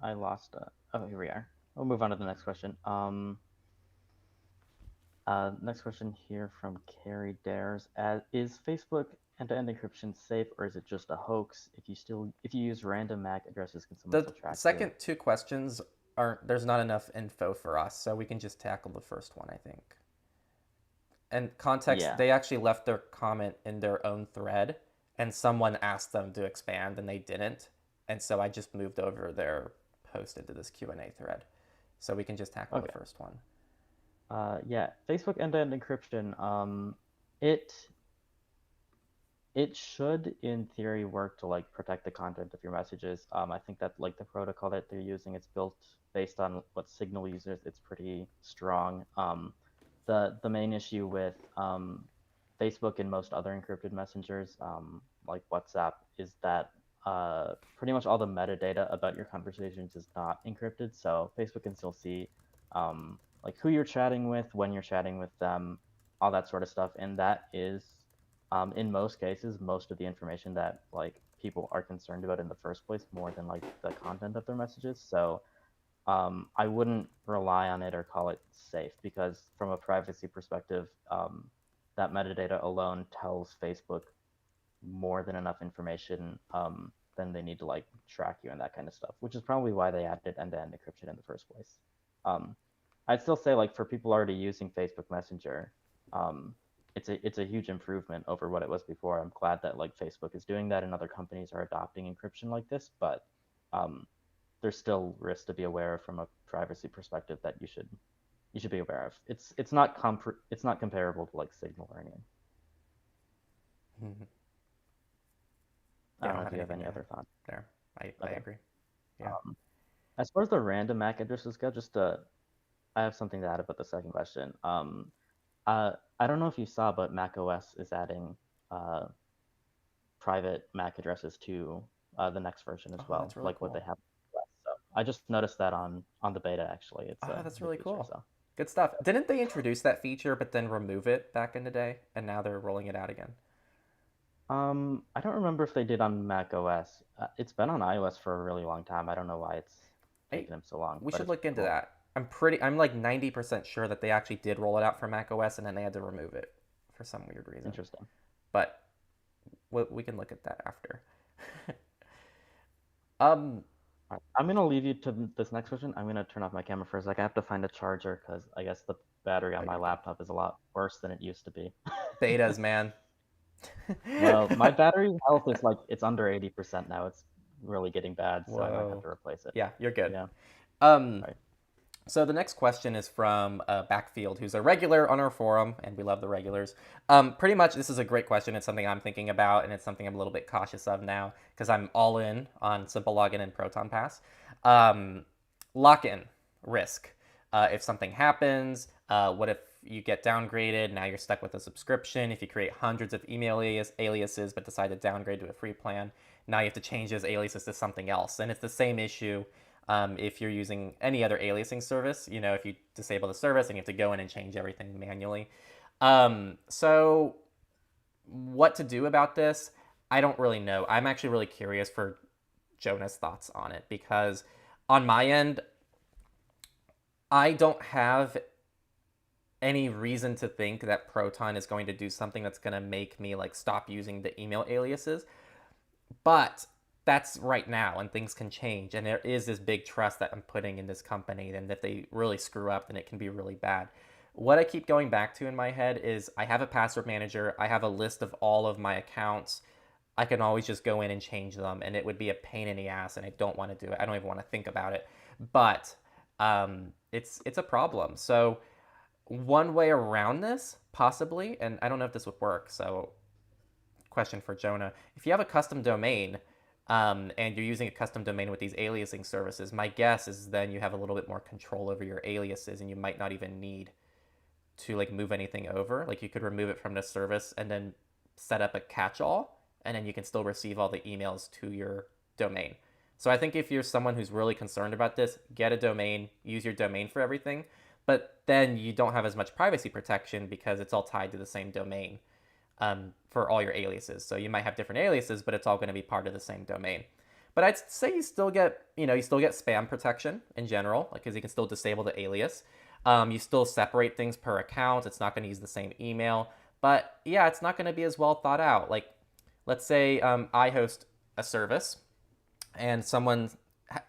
I lost. Oh, here we are. We'll move on to the next question. Next question here from Carrie Dares. Is Facebook end-to-end encryption safe, or is it just a hoax? If you use random MAC addresses, can someone still track The second two questions there's not enough info for us, so we can just tackle the first one, I think. And context, They actually left their comment in their own thread, and someone asked them to expand, and they didn't. And so I just moved over their post into this Q&A thread. So we can just tackle the first one. Yeah, Facebook end-to-end encryption. It should, in theory, work to like protect the content of your messages. I think that like the protocol that they're using, it's built based on what Signal uses. It's pretty strong. The main issue with Facebook and most other encrypted messengers, like WhatsApp, is that pretty much all the metadata about your conversations is not encrypted. So Facebook can still see like who you're chatting with, when you're chatting with them, all that sort of stuff. And that is, in most cases, most of the information that like people are concerned about in the first place, more than like the content of their messages. So I wouldn't rely on it or call it safe, because from a privacy perspective, that metadata alone tells Facebook more than enough information than they need to like track you and that kind of stuff, which is probably why they added end-to-end encryption in the first place. I'd still say like for people already using Facebook Messenger, it's a huge improvement over what it was before. I'm glad that like Facebook is doing that and other companies are adopting encryption like this, but there's still risks to be aware of from a privacy perspective that you should be aware of. It's not comparable to like Signal or anything. I Yeah, I don't don't know if have you have anything any to other add thoughts. there. I Okay. agree. Yeah. As far as the random MAC addresses go, I have something to add about the second question. I don't know if you saw, but macOS is adding uh, private MAC addresses to the next version as Oh, well, that's really like what cool. they have. So I just noticed that on the beta actually. It's Oh, a that's new really feature. cool. So Good stuff. Didn't they introduce that feature but then remove it back in the day, and now they're rolling it out again? I don't remember if they did on macOS. It's been on iOS for a really long time. I don't know why it's Hey, taken them so long, we but should it's look into cool. that. I'm like 90% sure that they actually did roll it out for macOS and then they had to remove it for some weird reason. Interesting. But we can look at that after. um, All right. I'm gonna leave you to this next question. I'm gonna turn off my camera for a sec. I have to find a charger because I guess the battery oh, on my you're good. laptop is a lot worse than it used to be. Betas, man. Well, my battery health is like it's under 80% now. It's really getting bad, so I might have Whoa. to replace it. Yeah, you're good. Yeah. Um, All right. So the next question is from Backfield, who's a regular on our forum, and we love the regulars. Pretty much, this is a great question. It's something I'm thinking about, and it's something I'm a little bit cautious of now because I'm all in on simple login and Proton Pass. Um, Lock-in risk. If something happens, what if you get downgraded? Now you're stuck with a subscription. If you create hundreds of email aliases but decide to downgrade to a free plan, now you have to change those aliases to something else. And it's the same issue if you're using any other aliasing service. If you disable the service and you have to go in and change everything manually. So what to do about this, I don't really know. I'm actually really curious for Jonah's thoughts on it because on my end, I don't have any reason to think that Proton is going to do something that's going to make me like stop using the email aliases. But that's right now, and things can change. And there is this big trust that I'm putting in this company. And if they really screw up, then it can be really bad. What I keep going back to in my head is I have a password manager. I have a list of all of my accounts. I can always just go in and change them, and it would be a pain in the ass, and I don't want to do it. I don't even want to think about it. But it's a problem. So one way around this, possibly, and I don't know if this would work. So question for Jonah. If you have a custom domain and you're using a custom domain with these aliasing services, my guess is then you have a little bit more control over your aliases and you might not even need to like move anything over. Like you could remove it from the service and then set up a catch-all and then you can still receive all the emails to your domain. So I think if you're someone who's really concerned about this, get a domain, use your domain for everything, but then you don't have as much privacy protection because it's all tied to the same domain for all your aliases. So you might have different aliases, but it's all going to be part of the same domain. But I'd say you still get spam protection in general, because you can still disable the alias. You still separate things per account. It's not going to use the same email. But yeah, it's not going to be as well thought out. Like, let's say I host a service and someone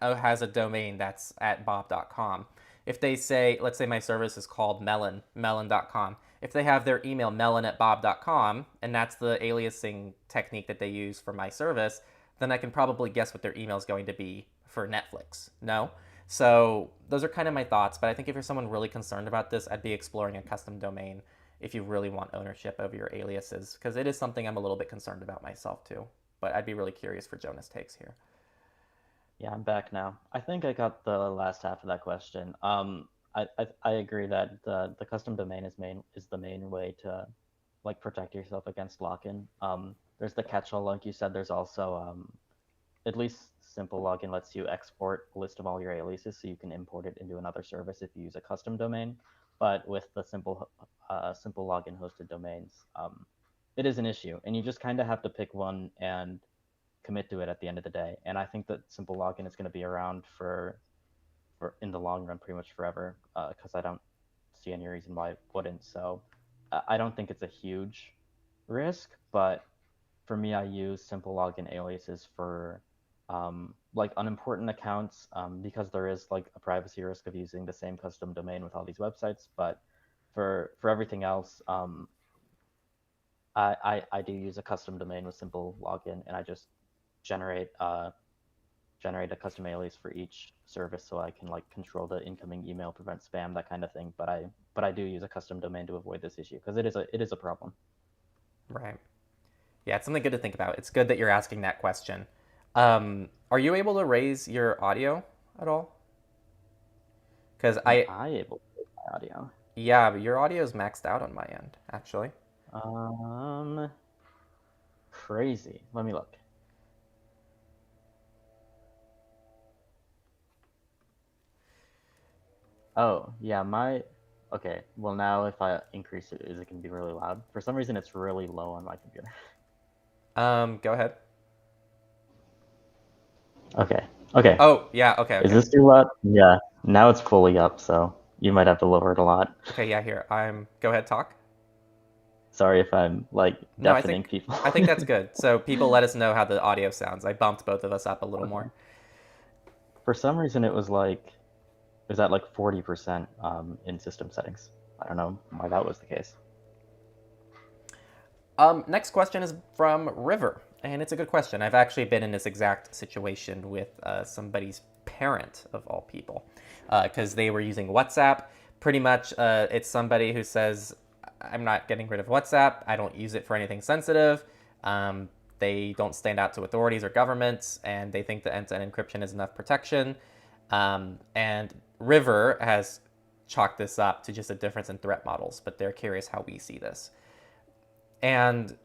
has a domain that's at bob.com. If they say, let's say my service is called melon.com. If they have their email melon@bob.com, and that's the aliasing technique that they use for my service, then I can probably guess what their email is going to be for Netflix. No? So those are kind of my thoughts. But I think if you're someone really concerned about this, I'd be exploring a custom domain if you really want ownership over your aliases, because it is something I'm a little bit concerned about myself too. But I'd be really curious for Jonah's takes here. Yeah, I'm back now. I think I got the last half of that question. I agree that the custom domain is the main way to like protect yourself against lock-in. There's the catch-all, like you said. There's also at least simple login lets you export a list of all your aliases, so you can import it into another service if you use a custom domain. But with the simple login hosted domains, it is an issue, and you just kind of have to pick one and commit to it at the end of the day. And I think that simple login is going to be around for in the long run pretty much forever, because I don't see any reason why it wouldn't. So I don't think it's a huge risk, but for me, I use simple login aliases for like unimportant accounts, because there is like a privacy risk of using the same custom domain with all these websites. But for everything else, I do use a custom domain with simple login, and I just generate generate a custom alias for each service, so I can like control the incoming email, prevent spam, that kind of thing. But I do use a custom domain to avoid this issue because it is a problem. Right. Yeah, it's something good to think about. It's good that you're asking that question. Are you able to raise your audio at all? Because Am I able to raise my audio? yeah, but your audio is maxed out on my end, actually. Crazy. Let me look. Oh, yeah, okay, well now if I increase it, is it going to be really loud? For some reason it's really low on my computer. Go ahead. Okay. Okay. Oh, yeah, okay. Is this too loud? Yeah. Now it's fully up, so you might have to lower it a lot. Okay, yeah, here. Go ahead, talk. Sorry if I'm like deafening people. I think that's good. So people let us know how the audio sounds. I bumped both of us up a little more. For some reason it was at like 40% in system settings. I don't know why that was the case. Next question is from River, and it's a good question. I've actually been in this exact situation with somebody's parent, of all people, because they were using WhatsApp. Pretty much, it's somebody who says, I'm not getting rid of WhatsApp. I don't use it for anything sensitive. They don't stand out to authorities or governments, and they think the end-to-end encryption is enough protection. And River has chalked this up to just a difference in threat models, but they're curious how we see this. And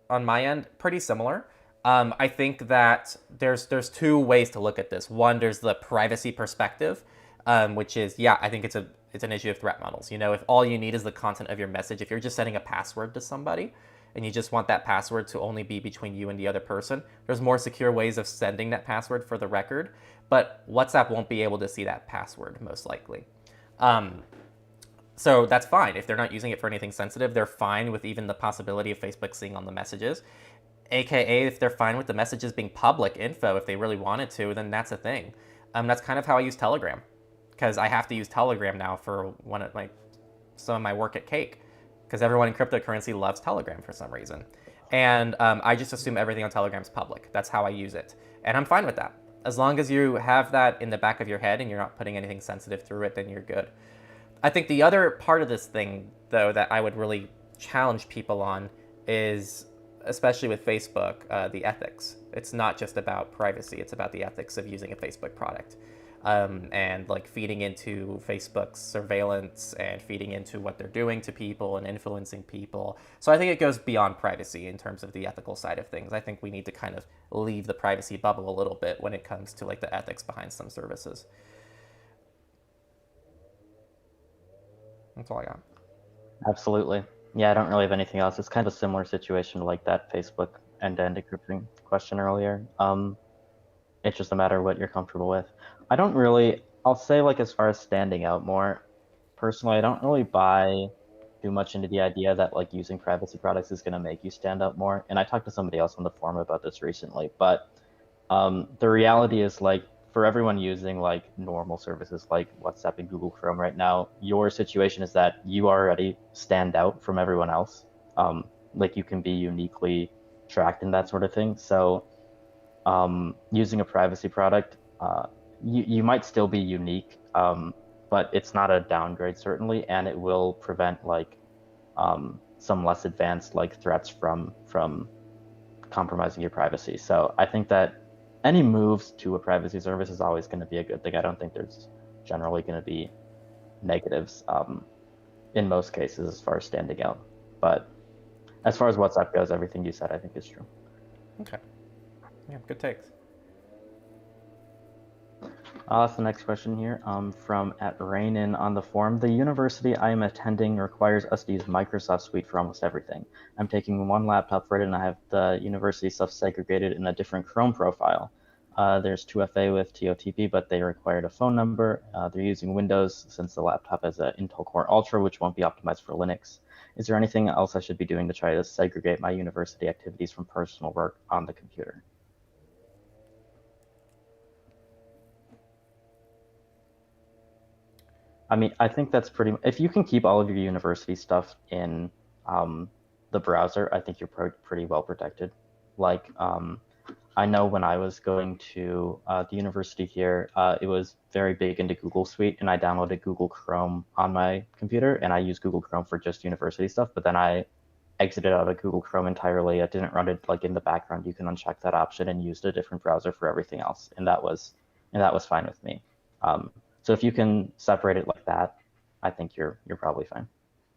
on my end, pretty similar. I think that there's two ways to look at this. One, there's the privacy perspective, which is, yeah, I think it's an issue of threat models. You know, if all you need is the content of your message, if you're just sending a password to somebody and you just want that password to only be between you and the other person, there's more secure ways of sending that password for the record, but WhatsApp won't be able to see that password, most likely. So that's fine. If they're not using it for anything sensitive, they're fine with even the possibility of Facebook seeing on the messages. AKA, if they're fine with the messages being public info, if they really wanted to, then that's a thing. That's kind of how I use Telegram, because I have to use Telegram now for some of my work at Cake, because everyone in cryptocurrency loves Telegram for some reason. And I just assume everything on Telegram is public. That's how I use it. And I'm fine with that. As long as you have that in the back of your head and you're not putting anything sensitive through it, then you're good. I think the other part of this thing, though, that I would really challenge people on is, especially with Facebook, the ethics. It's not just about privacy. It's about the ethics of using a Facebook product. And like feeding into Facebook's surveillance and feeding into what they're doing to people and influencing people. So I think it goes beyond privacy in terms of the ethical side of things. I think we need to kind of leave the privacy bubble a little bit when it comes to like the ethics behind some services. That's all I got. Absolutely. Yeah, I don't really have anything else. It's kind of a similar situation to like that Facebook end-to-end encryption question earlier. It's just a matter of what you're comfortable with. I'll say like as far as standing out more, personally, I don't really buy too much into the idea that like using privacy products is going to make you stand out more. And I talked to somebody else on the forum about this recently, but the reality is like for everyone using like normal services like WhatsApp and Google Chrome right now, your situation is that you already stand out from everyone else. Like you can be uniquely tracked and that sort of thing. So using a privacy product, you might still be unique, but it's not a downgrade certainly, and it will prevent like some less advanced like threats from compromising your privacy. So I think that any moves to a privacy service is always going to be a good thing. I don't think there's generally going to be negatives in most cases as far as standing out. But as far as WhatsApp goes, everything you said I think is true. Okay. Yeah, good takes. That's the next question here from @Rainin on the forum. The university I am attending requires us to use Microsoft Suite for almost everything. I'm taking one laptop for it and I have the university stuff segregated in a different Chrome profile. There's 2FA with TOTP, but they required a phone number. They're using Windows since the laptop has an Intel Core Ultra, which won't be optimized for Linux. Is there anything else I should be doing to try to segregate my university activities from personal work on the computer? I mean, I think that's if you can keep all of your university stuff in the browser, I think you're pretty well protected. Like, I know when I was going to the university here, it was very big into Google Suite, and I downloaded Google Chrome on my computer, and I use Google Chrome for just university stuff. But then I exited out of Google Chrome entirely. I didn't run it like in the background. You can uncheck that option and used a different browser for everything else, and that was fine with me. So if you can separate it like that, I think you're probably fine.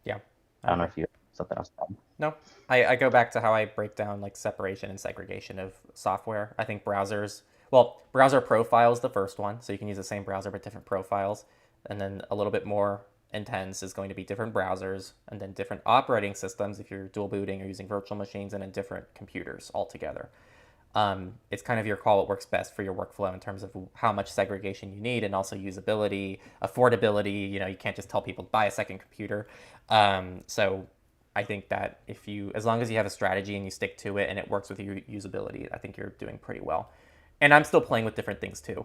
Yeah. I don't know if you have something else to add. No, I go back to how I break down like separation and segregation of software. I think browsers, well, browser profile is the first one, so you can use the same browser but different profiles, and then a little bit more intense is going to be different browsers, and then different operating systems if you're dual booting or using virtual machines, and then different computers altogether. It's kind of your call what works best for your workflow in terms of how much segregation you need, and also usability, affordability. You can't just tell people to buy a second computer. So I think that as long as you have a strategy and you stick to it and it works with your usability, I think you're doing pretty well. And I'm still playing with different things too.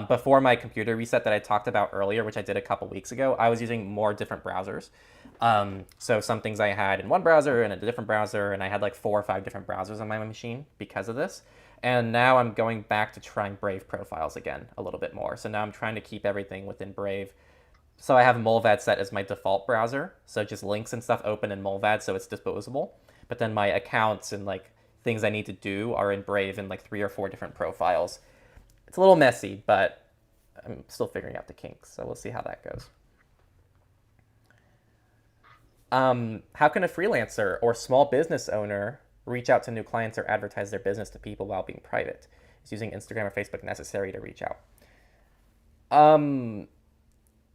Before my computer reset that I talked about earlier, which I did a couple weeks ago, I was using more different browsers. So some things I had in one browser and a different browser, and I had like 4 or 5 different browsers on my machine because of this. And now I'm going back to trying Brave profiles again a little bit more. So now I'm trying to keep everything within Brave. So I have Mullvad set as my default browser. So just links and stuff open in Mullvad, so it's disposable. But then my accounts and like things I need to do are in Brave in like 3 or 4 different profiles. It's a little messy, but I'm still figuring out the kinks. So we'll see how that goes. How can a freelancer or small business owner reach out to new clients or advertise their business to people while being private? Is using Instagram or Facebook necessary to reach out?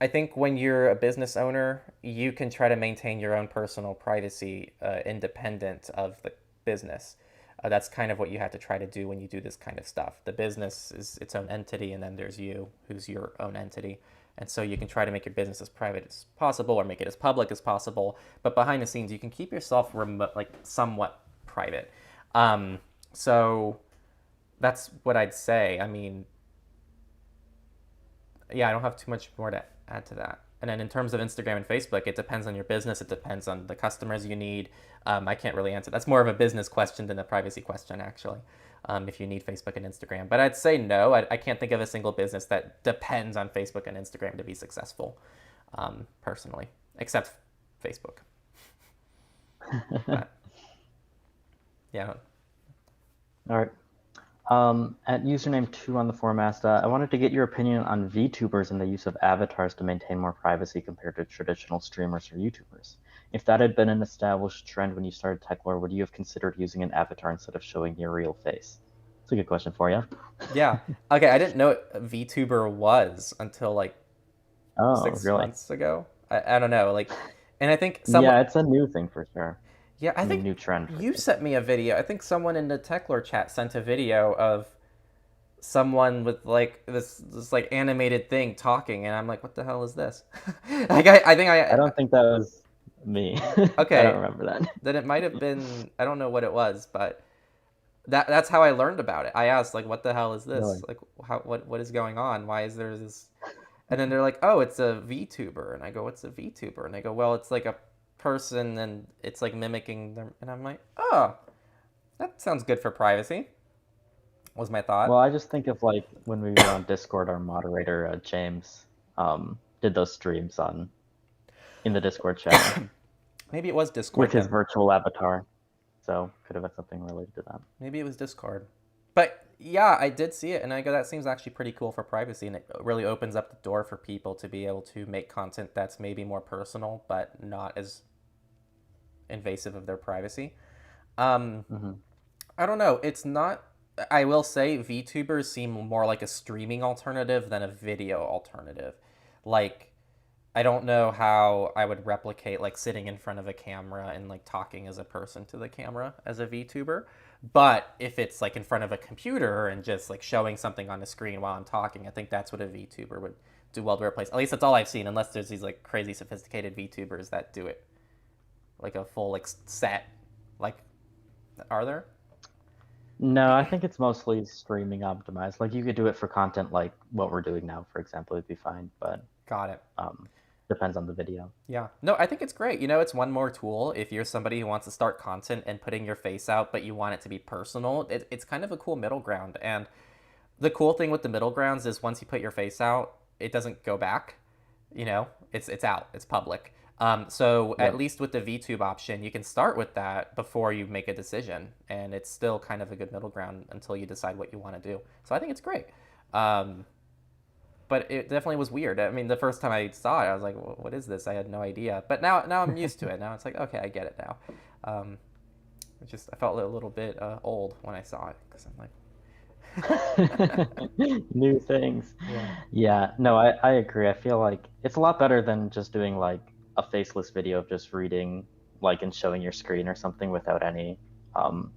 I think when you're a business owner, you can try to maintain your own personal privacy independent of the business. That's kind of what you have to try to do when you do this kind of stuff. The business is its own entity, and then there's you, who's your own entity. And so you can try to make your business as private as possible or make it as public as possible. But behind the scenes, you can keep yourself somewhat private. So that's what I'd say. I mean, yeah, I don't have too much more to add to that. And then in terms of Instagram and Facebook, it depends on your business. It depends on the customers you need. I can't really answer. That's more of a business question than a privacy question, actually, if you need Facebook and Instagram. But I'd say no. I can't think of a single business that depends on Facebook and Instagram to be successful, personally, except Facebook. But, yeah. All right. At username 2 on the forum asked, I wanted to get your opinion on VTubers and the use of avatars to maintain more privacy compared to traditional streamers or YouTubers. If that had been an established trend when you started Techlore, would you have considered using an avatar instead of showing your real face? That's a good question for you. Yeah. Okay, I didn't know what VTuber was until like 6 months ago. I don't know. And I think someone... Yeah, it's a new thing for sure. Yeah, I think new trend. You sent me a video. I think someone in the Techlore chat sent a video of someone with like this like animated thing talking, and I'm like, what the hell is this? I don't think that was me. Okay. I don't remember that. Then it might have been, I don't know what it was, but that's how I learned about it. I asked like, what the hell is this? Really? Like what is going on? Why is there this? And then they're like, oh, it's a VTuber. And I go, what's a VTuber? And they go, well, it's like a person and it's like mimicking them. And I'm like, oh, that sounds good for privacy, was my thought. Well, I just think of like when we were on Discord, our moderator James did those streams in the Discord chat. Maybe it was Discord with his virtual avatar, so could have been something related to that. Maybe it was Discord. But yeah, I did see it, and I go, that seems actually pretty cool for privacy, and it really opens up the door for people to be able to make content that's maybe more personal, but not as invasive of their privacy. I don't know. It's not... I will say VTubers seem more like a streaming alternative than a video alternative. Like, I don't know how I would replicate, like, sitting in front of a camera and, like, talking as a person to the camera as a VTuber. But if it's, like, in front of a computer and just, like, showing something on the screen while I'm talking, I think that's what a VTuber would do well to replace. At least that's all I've seen, unless there's these, like, crazy sophisticated VTubers that do it. Like, a full, like, set. Like, are there? No, I think it's mostly streaming optimized. Like, you could do it for content like what we're doing now, for example, it'd be fine, but... Got it. Depends on the video. Yeah. No, I think it's great. It's one more tool. If you're somebody who wants to start content and putting your face out, but you want it to be personal, it's kind of a cool middle ground. And the cool thing with the middle grounds is once you put your face out, it doesn't go back. It's out. It's public. So Yep. at least with the VTube option, you can start with that before you make a decision, and it's still kind of a good middle ground until you decide what you want to do. So I think it's great. Um, but it definitely was weird. I mean, the first time I saw it, I was like, "What is this?" I had no idea. But now I'm used to it. Now it's like, okay, I get it now. Um, I felt a little bit old when I saw it because I'm like, New things. yeah, Yeah, no, I agree. I feel like it's a lot better than just doing like a faceless video of just reading like and showing your screen or something without any um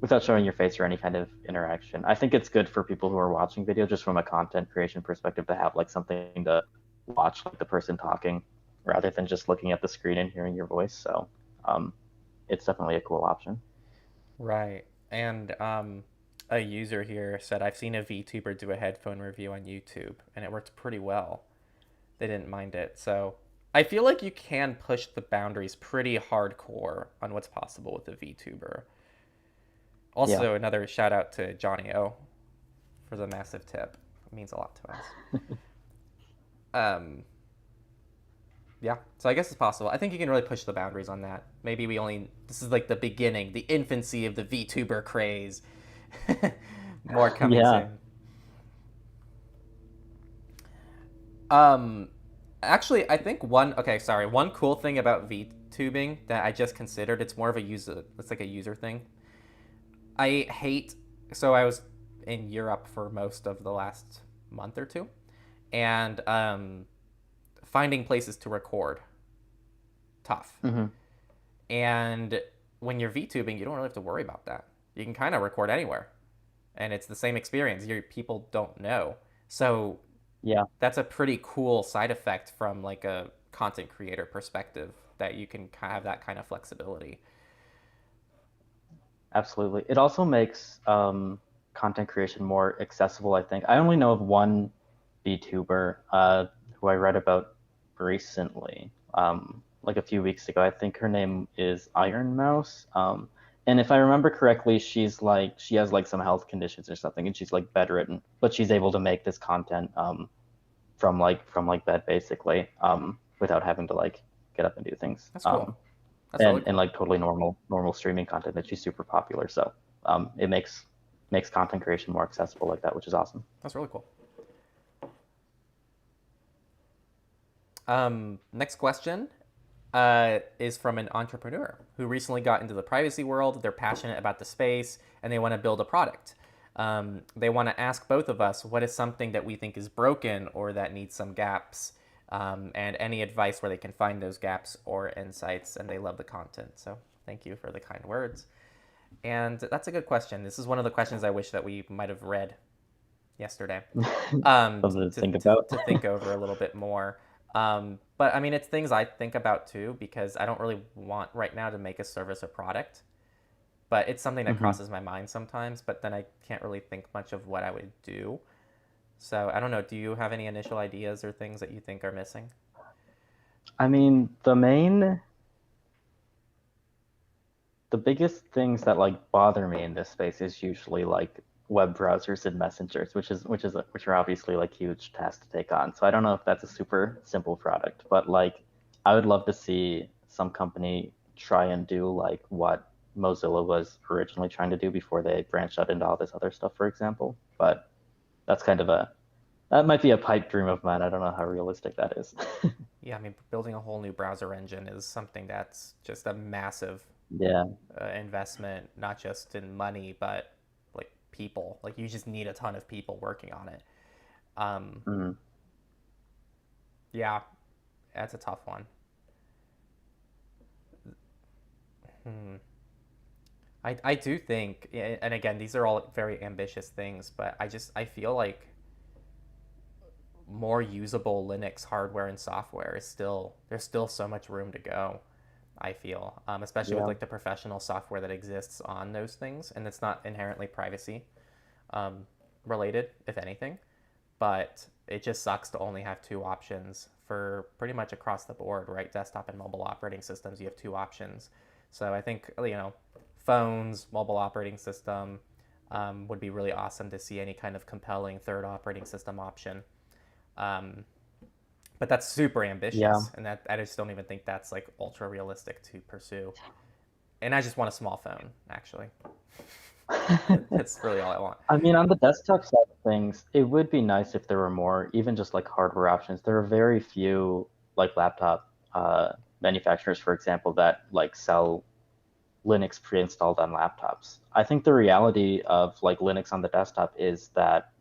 without showing your face or any kind of interaction. I think it's good for people who are watching video just from a content creation perspective to have like something to watch, like the person talking, rather than just looking at the screen and hearing your voice. So um, it's definitely a cool option. right. And a user here said, "I've seen a VTuber do a headphone review on YouTube, and it worked pretty well. They didn't mind it." So I feel like you can push the boundaries pretty hardcore on what's possible with a VTuber. Yeah. Also, another shout out to JohnnyO for the massive tip. It means a lot to us. Um, yeah, so I guess it's possible. I think you can really push the boundaries on that. Maybe this is like the beginning, the infancy of the VTuber craze. More coming Yeah. soon. Um, Actually, I think one cool thing about VTubing that I just considered, it's like a user thing. I hate, so I was in Europe for most of the last month or two, and finding places to record, tough. Mm-hmm. And when you're VTubing, you don't really have to worry about that. You can kind of record anywhere, and it's the same experience. Your people don't know, so Yeah. that's a pretty cool side effect from like a content creator perspective that you can have that kind of flexibility. Absolutely. It also makes content creation more accessible, I think. I only know of one VTuber who I read about recently, like a few weeks ago. I think her name is Iron Mouse. And if I remember correctly, she has like some health conditions or something, and she's like bedridden, but she's able to make this content from bed basically, without having to like get up and do things. That's cool. That's really And cool. like totally normal streaming content that she's super popular. So it makes content creation more accessible like that, which is awesome. That's really cool. Next question is from an entrepreneur who recently got into the privacy world. They're passionate about the space and they want to build a product. They want to ask both of us what is something that we think is broken or that needs some gaps, and any advice where they can find those gaps or insights. And they love the content. So thank you for the kind words. And that's a good question. This is one of the questions I wish that we might have read yesterday, Something to think about. to think over a little bit more. But I mean, it's things I think about too, because I don't really want right now to make a service or product, but it's something that Mm-hmm. crosses my mind sometimes, but then I can't really think much of what I would do. So I don't know. Do you have any initial ideas or things that you think are missing? I mean, the biggest things that like bother me in this space is usually like web browsers and messengers, which are obviously like huge tasks to take on. So I don't know if that's a super simple product, but like I would love to see some company try and do like what Mozilla was originally trying to do before they branched out into all this other stuff, for example. But that's that might be a pipe dream of mine. I don't know how realistic that is. Yeah, I mean, building a whole new browser engine is something that's just a massive Yeah. investment, not just in money, but like people. Like you just need a ton of people working on it. Um, Mm-hmm. yeah, that's a tough one. Hmm. I do think, and again, these are all very ambitious things, but I feel like more usable Linux hardware and software is still there's still so much room to go. I feel, especially with Yeah. like the professional software that exists on those things, and it's not inherently privacy um, related, if anything. But it just sucks to only have two options for pretty much across the board, right? Desktop and mobile operating systems, you have two options. So I think, phones, mobile operating system would be really awesome to see any kind of compelling third operating system option. Um, But that's super Yeah. ambitious, and that I just don't even think that's like ultra realistic to pursue. And I just want a small phone, actually. That's really all I want. I mean, on the desktop side of things, it would be nice if there were more, even just like hardware options. There are very few like laptop manufacturers, for example, that like sell Linux pre-installed on laptops. I think the reality of like Linux on the desktop is that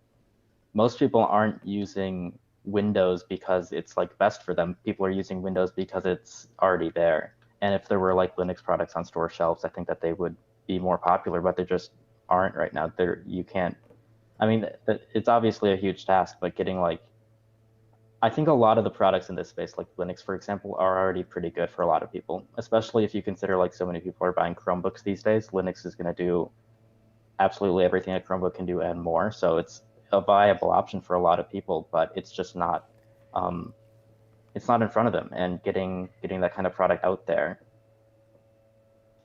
most people aren't using Windows because it's like best for them. People are using Windows because it's already there. And if there were like Linux products on store shelves, I think that they would be more popular, but they just aren't right now. You can't. I mean, it's obviously a huge task, but getting like I think a lot of the products in this space, like Linux, for example, are already pretty good for a lot of people, especially if you consider like so many people are buying Chromebooks these days. Linux is going to do absolutely everything a Chromebook can do and more. So it's a viable option for a lot of people, but um, it's not in front of them. And getting that kind of product out there,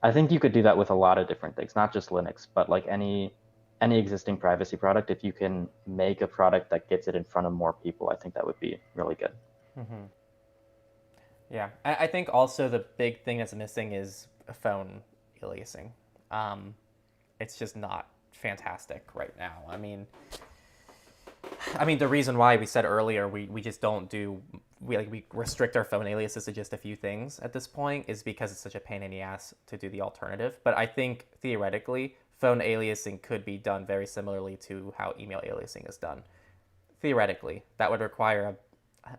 I think you could do that with a lot of different things, not just Linux, but like any existing privacy product. If you can make a product that gets it in front of more people, I think that would be really good. Mm-hmm. Yeah, I think also the big thing that's missing is a phone aliasing. It's just not fantastic right now. I mean, the reason why we said earlier we just don't do we restrict our phone aliases to just a few things at this point is because it's such a pain in the ass to do the alternative. But I think theoretically, phone aliasing could be done very similarly to how email aliasing is done. Theoretically, that would require a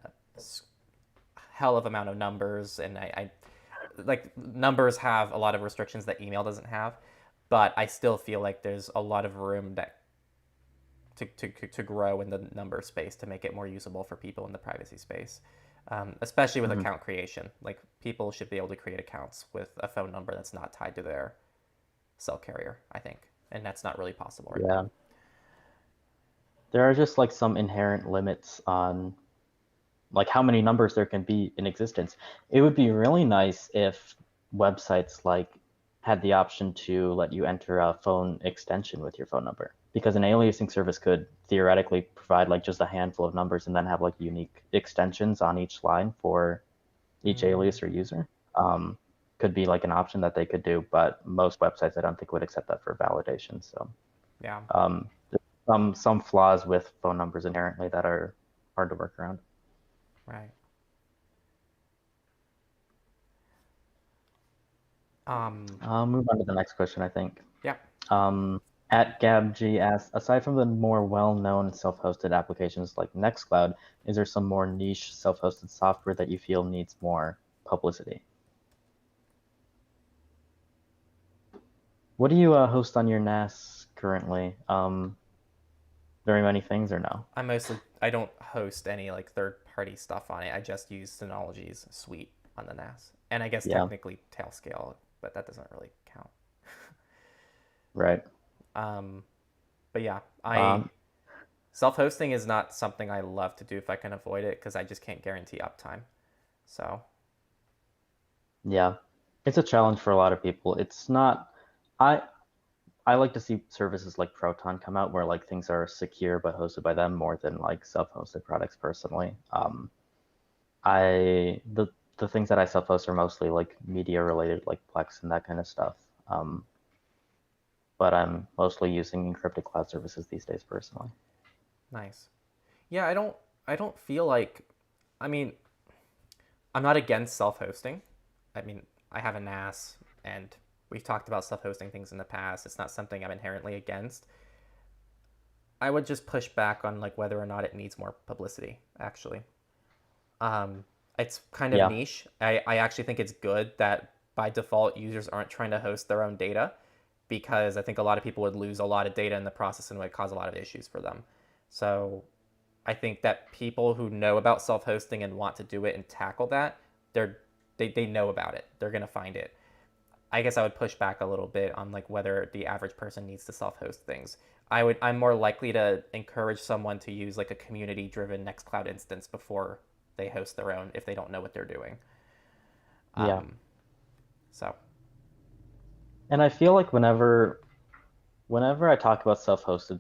hell of amount of numbers, and I like numbers have a lot of restrictions that email doesn't have, but I still feel like there's a lot of room that to grow in the number space to make it more usable for people in the privacy space, especially with account creation. Like people should be able to create accounts with a phone number that's not tied to their cell carrier, I think, and that's not really possible right now. There are just like some inherent limits on like how many numbers there can be in existence. It would be really nice if websites like had the option to let you enter a phone extension with your phone number, because an aliasing service could theoretically provide like just a handful of numbers and then have like unique extensions on each line for each alias or user. Could be like an option that they could do, but most websites I don't think would accept that for validation. So yeah, some flaws with phone numbers inherently that are hard to work around. right. I'll move on to the next question, I think. Yeah. At GabG asks, aside from the more well-known self-hosted applications like Nextcloud, is there some more niche self-hosted software that you feel needs more publicity? What do you host on your NAS currently? Very many things or no? I don't host any like third-party stuff on it. I just use Synology's suite on the NAS, and I guess technically Tailscale, but that doesn't really count. Right. But yeah, self-hosting is not something I love to do if I can avoid it, because I just can't guarantee uptime. So yeah, it's a challenge for a lot of people. It's not. I like to see services like Proton come out where like things are secure but hosted by them more than like self-hosted products personally. The things that I self-host are mostly like media related, like Plex and that kind of stuff. But I'm mostly using encrypted cloud services these days personally. nice. Yeah, I don't feel like, I mean, I'm not against self-hosting. I mean, I have a NAS, and we've talked about self-hosting things in the past. It's not something I'm inherently against. I would just push back on like whether or not it needs more publicity, actually. It's kind of niche. I actually think it's good that by default users aren't trying to host their own data, because I think a lot of people would lose a lot of data in the process and would cause a lot of issues for them. So I think that people who know about self-hosting and want to do it and tackle that, they know about it. They're going to find it. I guess I would push back a little bit on like whether the average person needs to self-host things. I'm more likely to encourage someone to use like a community-driven Nextcloud instance before they host their own if they don't know what they're doing. So. And I feel like whenever I talk about self-hosted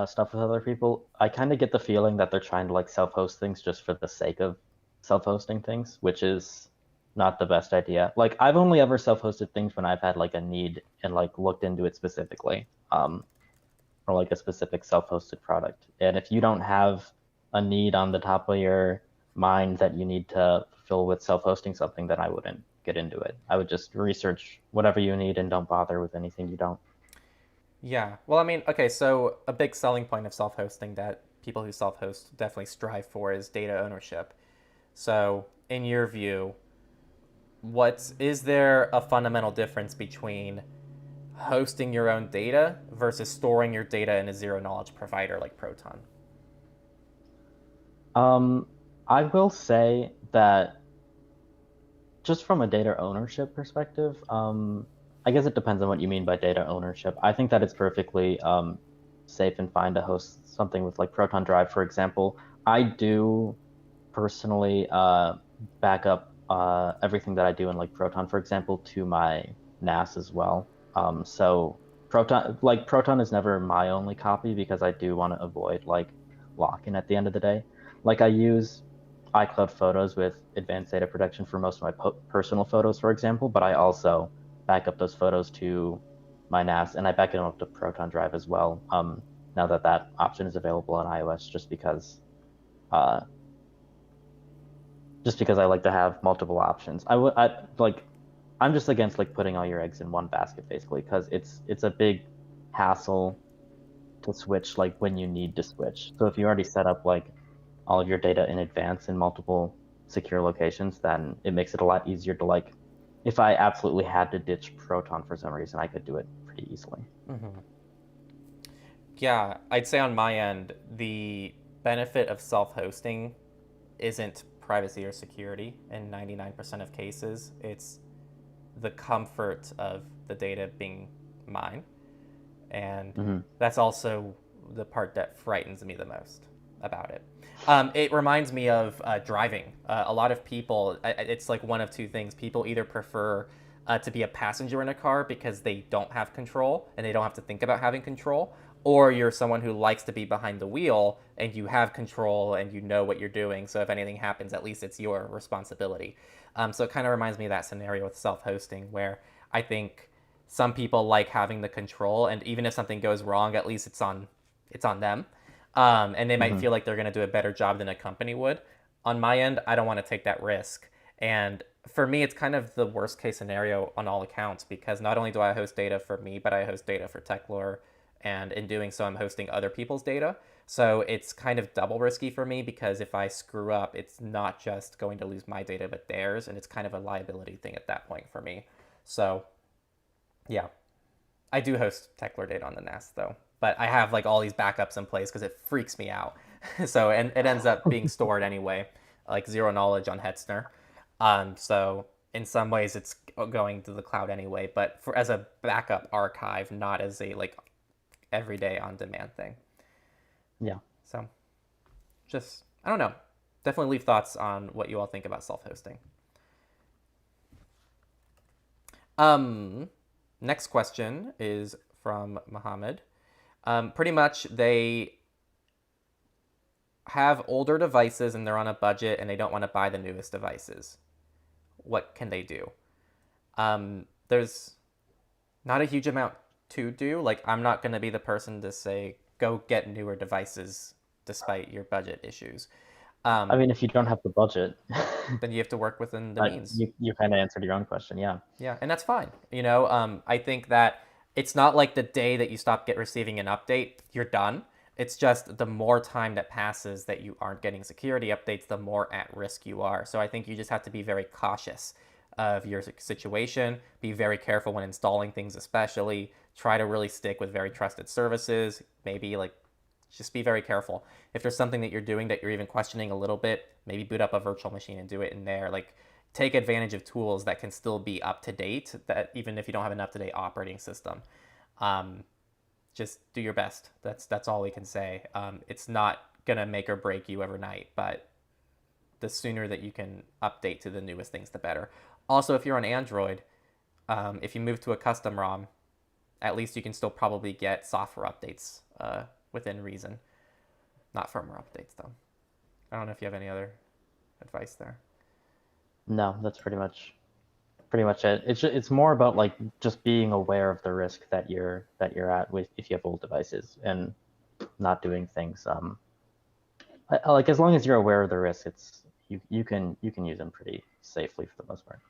stuff with other people, I kind of get the feeling that they're trying to like self-host things just for the sake of self-hosting things, which is not the best idea. Like I've only ever self-hosted things when I've had like a need and like looked into it specifically, or like a specific self-hosted product. And if you don't have a need on the top of your mind that you need to fulfill with self-hosting something, then I wouldn't get into it. I would just research whatever you need and don't bother with anything you don't. Yeah. Well, I mean, okay, so a big selling point of self-hosting that people who self-host definitely strive for is data ownership. So, in your view, is there a fundamental difference between hosting your own data versus storing your data in a zero knowledge provider like Proton? I will say that just from a data ownership perspective, I guess it depends on what you mean by data ownership. I think that it's perfectly safe and fine to host something with like Proton Drive, for example. I do personally back up everything that I do in like Proton, for example, to my NAS as well. So Proton is never my only copy because I do want to avoid like lock-in at the end of the day. Like I use iCloud Photos with advanced data protection for most of my personal photos, for example, but I also back up those photos to my NAS and I back them up to Proton Drive as well. Now that that option is available on iOS, uh, just because I like to have multiple options. I'm just against like putting all your eggs in one basket basically because it's a big hassle to switch like when you need to switch. So if you already set up like all of your data in advance in multiple secure locations, then it makes it a lot easier to like if I absolutely had to ditch Proton for some reason, I could do it pretty easily. Mm-hmm. Yeah, I'd say on my end, the benefit of self hosting isn't privacy or security in 99% of cases. It's the comfort of the data being mine. And Mm-hmm. that's also the part that frightens me the most about it. It reminds me of driving. A lot of people, it's like one of two things. People either prefer to be a passenger in a car because they don't have control and they don't have to think about having control, or you're someone who likes to be behind the wheel and you have control and you know what you're doing. So if anything happens, at least it's your responsibility. So it kind of reminds me of that scenario with self-hosting where I think some people like having the control, and even if something goes wrong, at least it's on them, and they might Mm-hmm. feel like they're going to do a better job than a company would. On my end, I don't want to take that risk, and for me, it's kind of the worst case scenario on all accounts because not only do I host data for me, but I host data for Techlore, and in doing so, I'm hosting other people's data. So it's kind of double risky for me because if I screw up, it's not just going to lose my data, but theirs, and it's kind of a liability thing at that point for me. So yeah, I do host Techlore data on the NAS though, but I have like all these backups in place because it freaks me out. So and it ends up being stored anyway, like zero knowledge on Hetzner. So in some ways it's going to the cloud anyway, but for as a backup archive, not as a like everyday on demand thing. Yeah. So just I don't know. Definitely leave thoughts on what you all think about self-hosting. Um, Next question is from Mohammed. Pretty much they have older devices and they're on a budget and they don't want to buy the newest devices. What can they do? There's not a huge amount to do. Like, I'm not going to be the person to say, go get newer devices despite your budget issues. I mean, if you don't have the budget, Then you have to work within the means. you kind of answered your own question. Yeah. Yeah, and that's fine. I think that it's not like the day that you stop receiving an update, you're done. It's just the more time that passes that you aren't getting security updates, the more at risk you are. So I think you just have to be very cautious of your situation. Be very careful when installing things, especially. Try to really stick with very trusted services. Maybe like just be very careful. If there's something that you're doing that you're even questioning a little bit, maybe boot up a virtual machine and do it in there. Like take advantage of tools that can still be up to date, that even if you don't have an up to date operating system. Um, just do your best. That's all we can say. It's not gonna make or break you overnight, but the sooner that you can update to the newest things, the better. Also, if you're on Android, if you move to a custom ROM, at least you can still probably get software updates within reason. Not firmware updates, though. I don't know if you have any other advice there. No, that's pretty much it. It's more about like just being aware of the risk that you're at with if you have old devices and not doing things. Like as long as you're aware of the risk, you can use them pretty safely for the most part.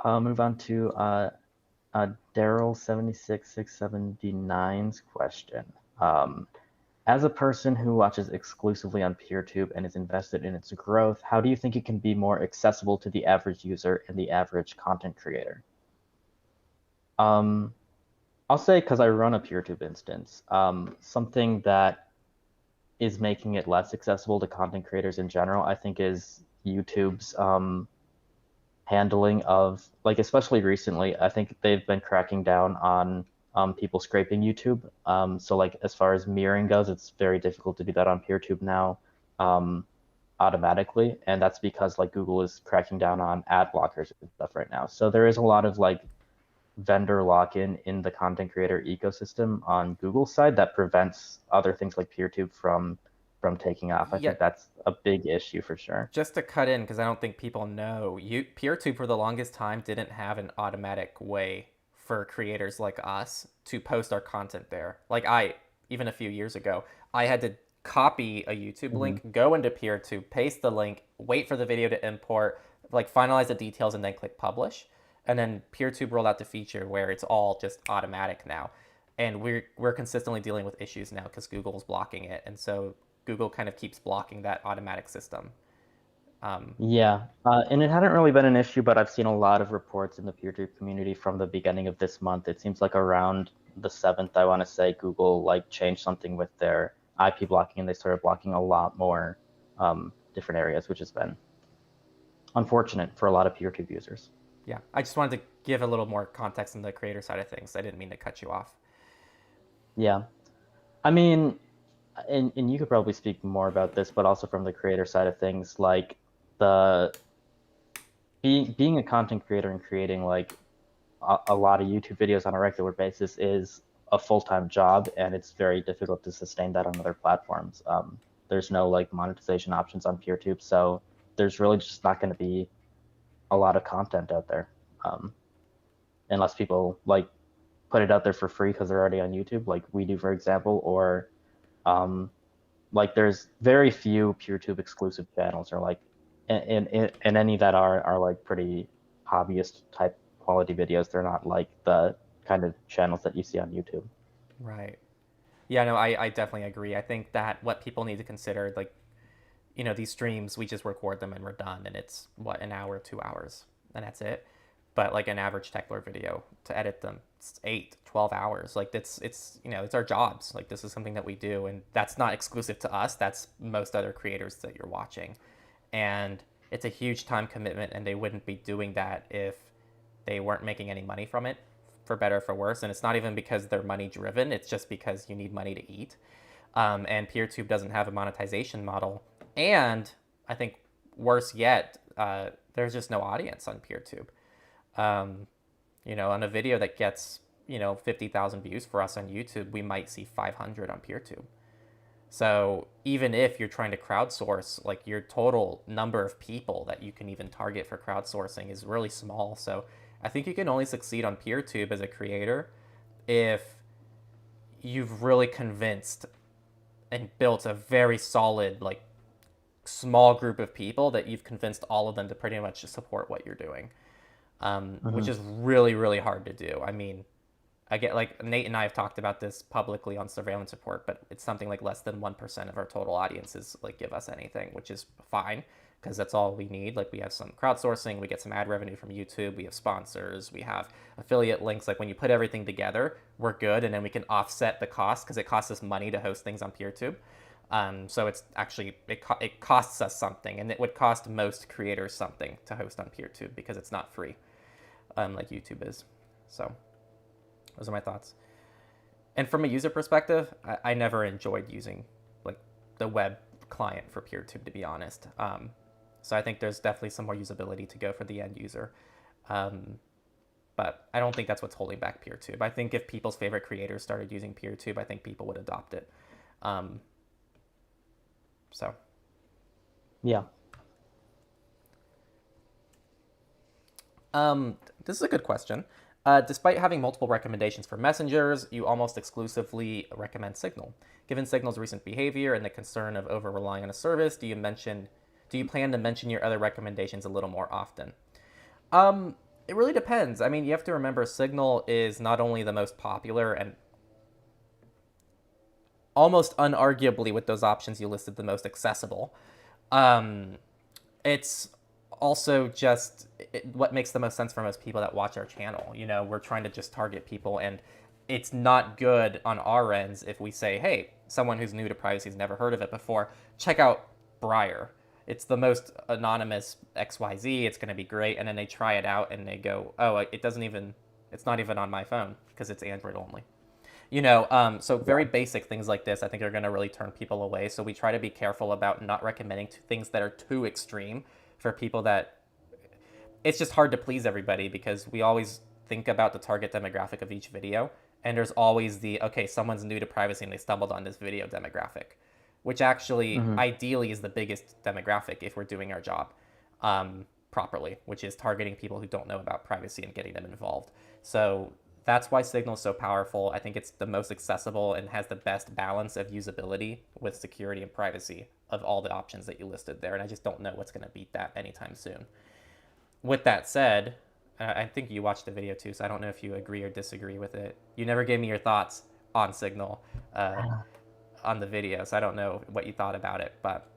I'll move on to Daryl 76679's question. As a person who watches exclusively on PeerTube and is invested in its growth, how do you think it can be more accessible to the average user and the average content creator? I'll say because I run a PeerTube instance, something that is making it less accessible to content creators in general, I think, is YouTube's handling of, like, especially recently, I think they've been cracking down on people scraping YouTube. So like as far as mirroring goes, it's very difficult to do that on PeerTube now automatically, and that's because like Google is cracking down on ad blockers and stuff right now. So there is a lot of like vendor lock-in in the content creator ecosystem on Google's side that prevents other things like PeerTube from taking off. I think that's a big issue for sure. Just to cut in, because I don't think people know, PeerTube for the longest time didn't have an automatic way for creators like us to post our content there. Like even a few years ago, I had to copy a YouTube link, go into PeerTube, paste the link, wait for the video to import, like finalize the details, and then click publish. And then PeerTube rolled out the feature where it's all just automatic now. And we're consistently dealing with issues now because Google's blocking it. And so Google kind of keeps blocking that automatic system. And it hadn't really been an issue, but I've seen a lot of reports in the PeerTube community from the beginning of this month. It seems like around the 7th, I want to say, Google like changed something with their IP blocking, and they started blocking a lot more different areas, which has been unfortunate for a lot of PeerTube users. Yeah, I just wanted to give a little more context on the creator side of things. I didn't mean to cut you off. Yeah, I mean, and you could probably speak more about this, but also from the creator side of things, like being a content creator and creating like a lot of YouTube videos on a regular basis is a full-time job, and it's very difficult to sustain that on other platforms. There's no like monetization options on PeerTube, so there's really just not going to be a lot of content out there unless people like put it out there for free because they're already on YouTube, like we do, for example, or like there's very few PeerTube exclusive channels, or like and any that are like pretty hobbyist type quality videos. They're not like the kind of channels that you see on YouTube. Right. Yeah, no, I definitely agree. I think that what people need to consider, like, you know, these streams, we just record them and we're done, and it's what, an hour, 2 hours, and that's it. But like an average Techlore video, to edit them, it's 8, 12 hours. Like it's you know, it's our jobs. Like this is something that we do, and that's not exclusive to us. That's most other creators that you're watching. And it's a huge time commitment, and they wouldn't be doing that if they weren't making any money from it, for better or for worse. And it's not even because they're money driven, it's just because you need money to eat. And PeerTube doesn't have a monetization model. And I think worse yet, there's just no audience on PeerTube. You know, on a video that gets, you know, 50,000 views for us on YouTube, we might see 500 on PeerTube. So even if you're trying to crowdsource, like your total number of people that you can even target for crowdsourcing is really small. So I think you can only succeed on PeerTube as a creator if you've really convinced and built a very solid, like, small group of people that you've convinced all of them to pretty much support what you're doing, which is really, really hard to do. I mean, I get, like, Nate and I have talked about this publicly on surveillance report, but it's something like less than 1% of our total audiences like give us anything, which is fine because that's all we need. Like, we have some crowdsourcing, we get some ad revenue from YouTube, we have sponsors, we have affiliate links. Like, when you put everything together, we're good, and then we can offset the cost because it costs us money to host things on PeerTube. So it's actually, it costs us something, and it would cost most creators something to host on PeerTube because it's not free, like YouTube is. So those are my thoughts. And from a user perspective, I never enjoyed using like the web client for PeerTube, to be honest. So I think there's definitely some more usability to go for the end user. But I don't think that's what's holding back PeerTube. I think if people's favorite creators started using PeerTube, I think people would adopt it. So Yeah. This is a good question. Despite having multiple recommendations for messengers, you almost exclusively recommend Signal. Given Signal's recent behavior and the concern of over relying on a service, do you plan to mention your other recommendations a little more often? It really depends. I mean, you have to remember Signal is not only the most popular and almost unarguably with those options you listed the most accessible. Um, it's also just what makes the most sense for most people that watch our channel. You know, we're trying to just target people, and it's not good on our ends if we say, hey, someone who's new to privacy has never heard of it before, check out Briar. It's the most anonymous XYZ. It's going to be great. And then they try it out and they go, oh, it's not even on my phone because it's Android only. You know, so very basic things like this, I think, are going to really turn people away. So we try to be careful about not recommending things that are too extreme for people that it's just hard to please everybody, because we always think about the target demographic of each video. And there's always okay, someone's new to privacy and they stumbled on this video demographic, which actually ideally is the biggest demographic if we're doing our job properly, which is targeting people who don't know about privacy and getting them involved. So that's why Signal is so powerful. I think it's the most accessible and has the best balance of usability with security and privacy of all the options that you listed there. And I just don't know what's going to beat that anytime soon. With that said, I think you watched the video too, so I don't know if you agree or disagree with it. You never gave me your thoughts on Signal on the video, so I don't know what you thought about it. But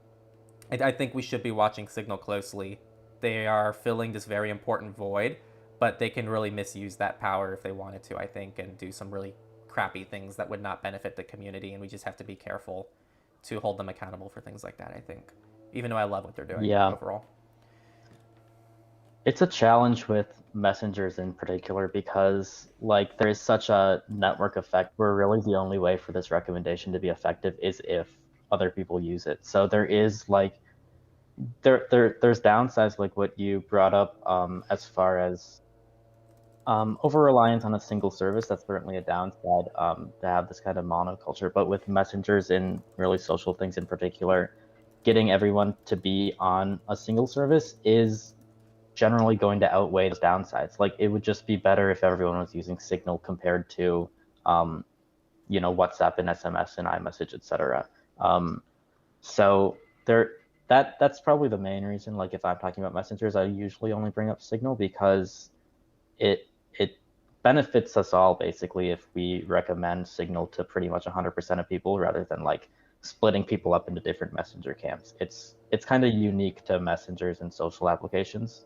I think we should be watching Signal closely. They are filling this very important void, but they can really misuse that power if they wanted to, I think, and do some really crappy things that would not benefit the community, and we just have to be careful to hold them accountable for things like that, I think, even though I love what they're doing overall. It's a challenge with messengers in particular because, like, there is such a network effect where really the only way for this recommendation to be effective is if other people use it. So there is, like, there's downsides like what you brought up as far as over-reliance on a single service. That's certainly a downside to have this kind of monoculture. But with messengers and really social things in particular, getting everyone to be on a single service is generally going to outweigh those downsides. Like, it would just be better if everyone was using Signal compared to, WhatsApp and SMS and iMessage, etc. So that's probably the main reason. Like, if I'm talking about messengers, I usually only bring up Signal because it benefits us all basically if we recommend Signal to pretty much 100% of people rather than like splitting people up into different messenger camps. It's kind of unique to messengers and social applications.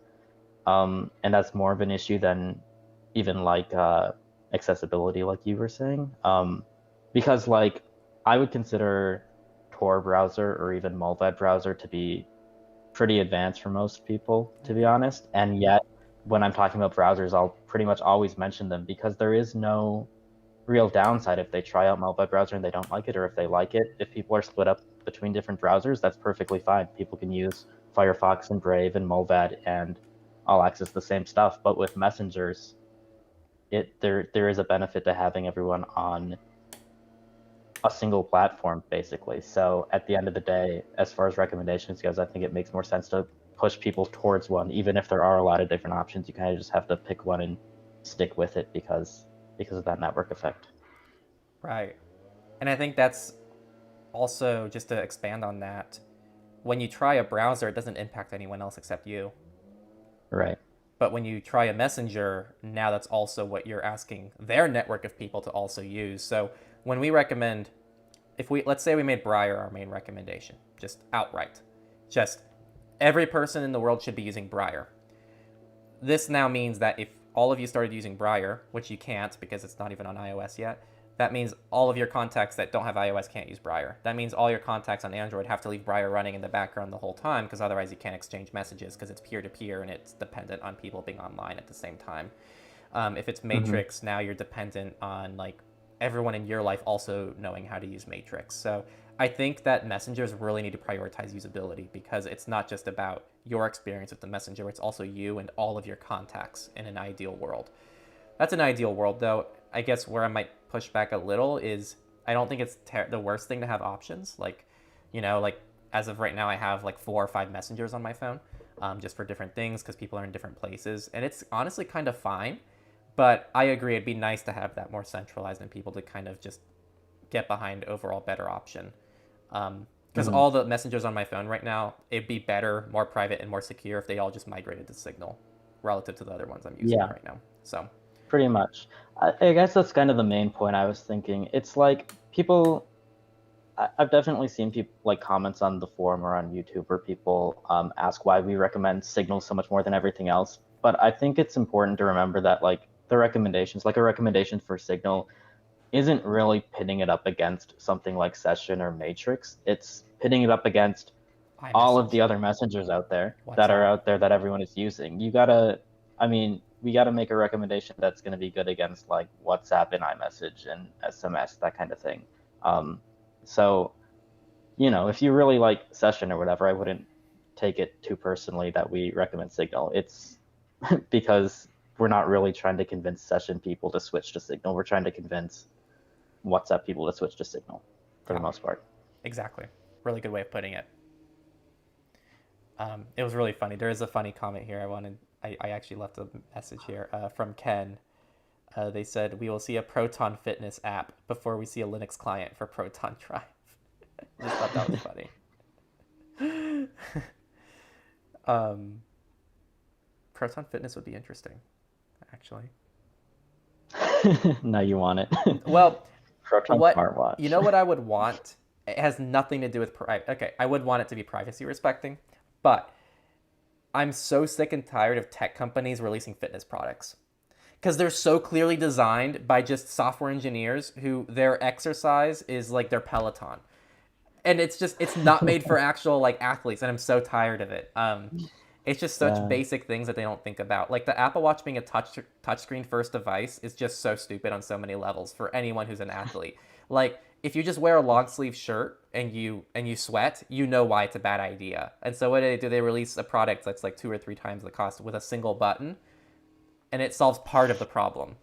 And that's more of an issue than even like accessibility, like you were saying. Because like I would consider Tor browser or even Mullvad browser to be pretty advanced for most people, to be honest. And yet, when I'm talking about browsers, I'll pretty much always mention them because there is no real downside if they try out Mullvad browser and they don't like it, or if they like it. If people are split up between different browsers, that's perfectly fine. People can use Firefox and Brave and Mullvad and all access the same stuff. But with messengers, there is a benefit to having everyone on a single platform, basically. So at the end of the day, as far as recommendations goes, I think it makes more sense to push people towards one. Even if there are a lot of different options, you kind of just have to pick one and stick with it because of that network effect. Right. And I think that's also, just to expand on that, when you try a browser, it doesn't impact anyone else except you. Right. But when you try a messenger, now that's also what you're asking their network of people to also use. So when we recommend, let's say we made Briar our main recommendation, just outright, just every person in the world should be using Briar. This now means that if all of you started using Briar, which you can't because it's not even on iOS yet, that means all of your contacts that don't have iOS can't use Briar. That means all your contacts on Android have to leave Briar running in the background the whole time, because otherwise you can't exchange messages because it's peer-to-peer and it's dependent on people being online at the same time. If it's Matrix, now you're dependent on like everyone in your life also knowing how to use Matrix. So I think that messengers really need to prioritize usability, because it's not just about your experience with the messenger, it's also you and all of your contacts in an ideal world. That's an ideal world, though. I guess where I might push back a little is I don't think it's the worst thing to have options. Like as of right now, I have like 4 or 5 messengers on my phone, just for different things because people are in different places, and it's honestly kind of fine. But I agree, it'd be nice to have that more centralized and people to kind of just get behind overall better option. Because all the messengers on my phone right now, it'd be better, more private, and more secure if they all just migrated to Signal relative to the other ones I'm using right now. So pretty much. I guess that's kind of the main point I was thinking. It's like people, I've definitely seen people like comments on the forum or on YouTube where people ask why we recommend Signal so much more than everything else. But I think it's important to remember that like the recommendations, like a recommendation for Signal, isn't really pitting it up against something like Session or Matrix. It's pitting it up against all of the other messengers out there that are out there that everyone is using. You gotta, I mean, we gotta make a recommendation that's gonna be good against like WhatsApp and iMessage and SMS, that kind of thing. So, you know, if you really like Session or whatever, I wouldn't take it too personally that we recommend Signal. It's because we're not really trying to convince Session people to switch to Signal. We're trying to convince WhatsApp people to switch to Signal for the most part. Exactly. Really good way of putting it. It was really funny. There is a funny comment here. I actually left a message here from Ken. They said, we will see a Proton Fitness app before we see a Linux client for Proton Drive. I just thought that was funny. Proton Fitness would be interesting, actually. Now you want it. Well, Proton Smartwatch. You know what I would want? It has nothing to do with okay, I would want it to be privacy respecting, but I'm so sick and tired of tech companies releasing fitness products because they're so clearly designed by just software engineers who their exercise is like their Peloton, and it's not made for actual like athletes, and I'm so tired of it. It's just such basic things that they don't think about. Like the Apple Watch being a touchscreen first device is just so stupid on so many levels for anyone who's an athlete. Like if you just wear a long sleeve shirt and you sweat, you know why it's a bad idea. And so what do? They release a product that's like 2 or 3 times the cost with a single button, and it solves part of the problem.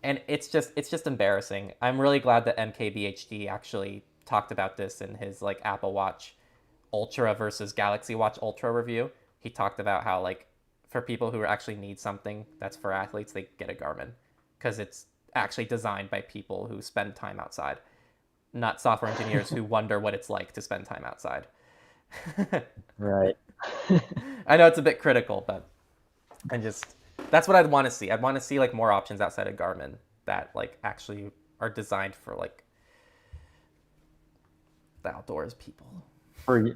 And it's just embarrassing. I'm really glad that MKBHD actually talked about this in his like Apple Watch Ultra versus Galaxy Watch Ultra review. He talked about how like for people who actually need something that's for athletes, they get a Garmin because it's actually designed by people who spend time outside, not software engineers who wonder what it's like to spend time outside. Right. I know it's a bit critical, but that's what I'd want to see. I'd want to see like more options outside of Garmin that like actually are designed for like the outdoors people.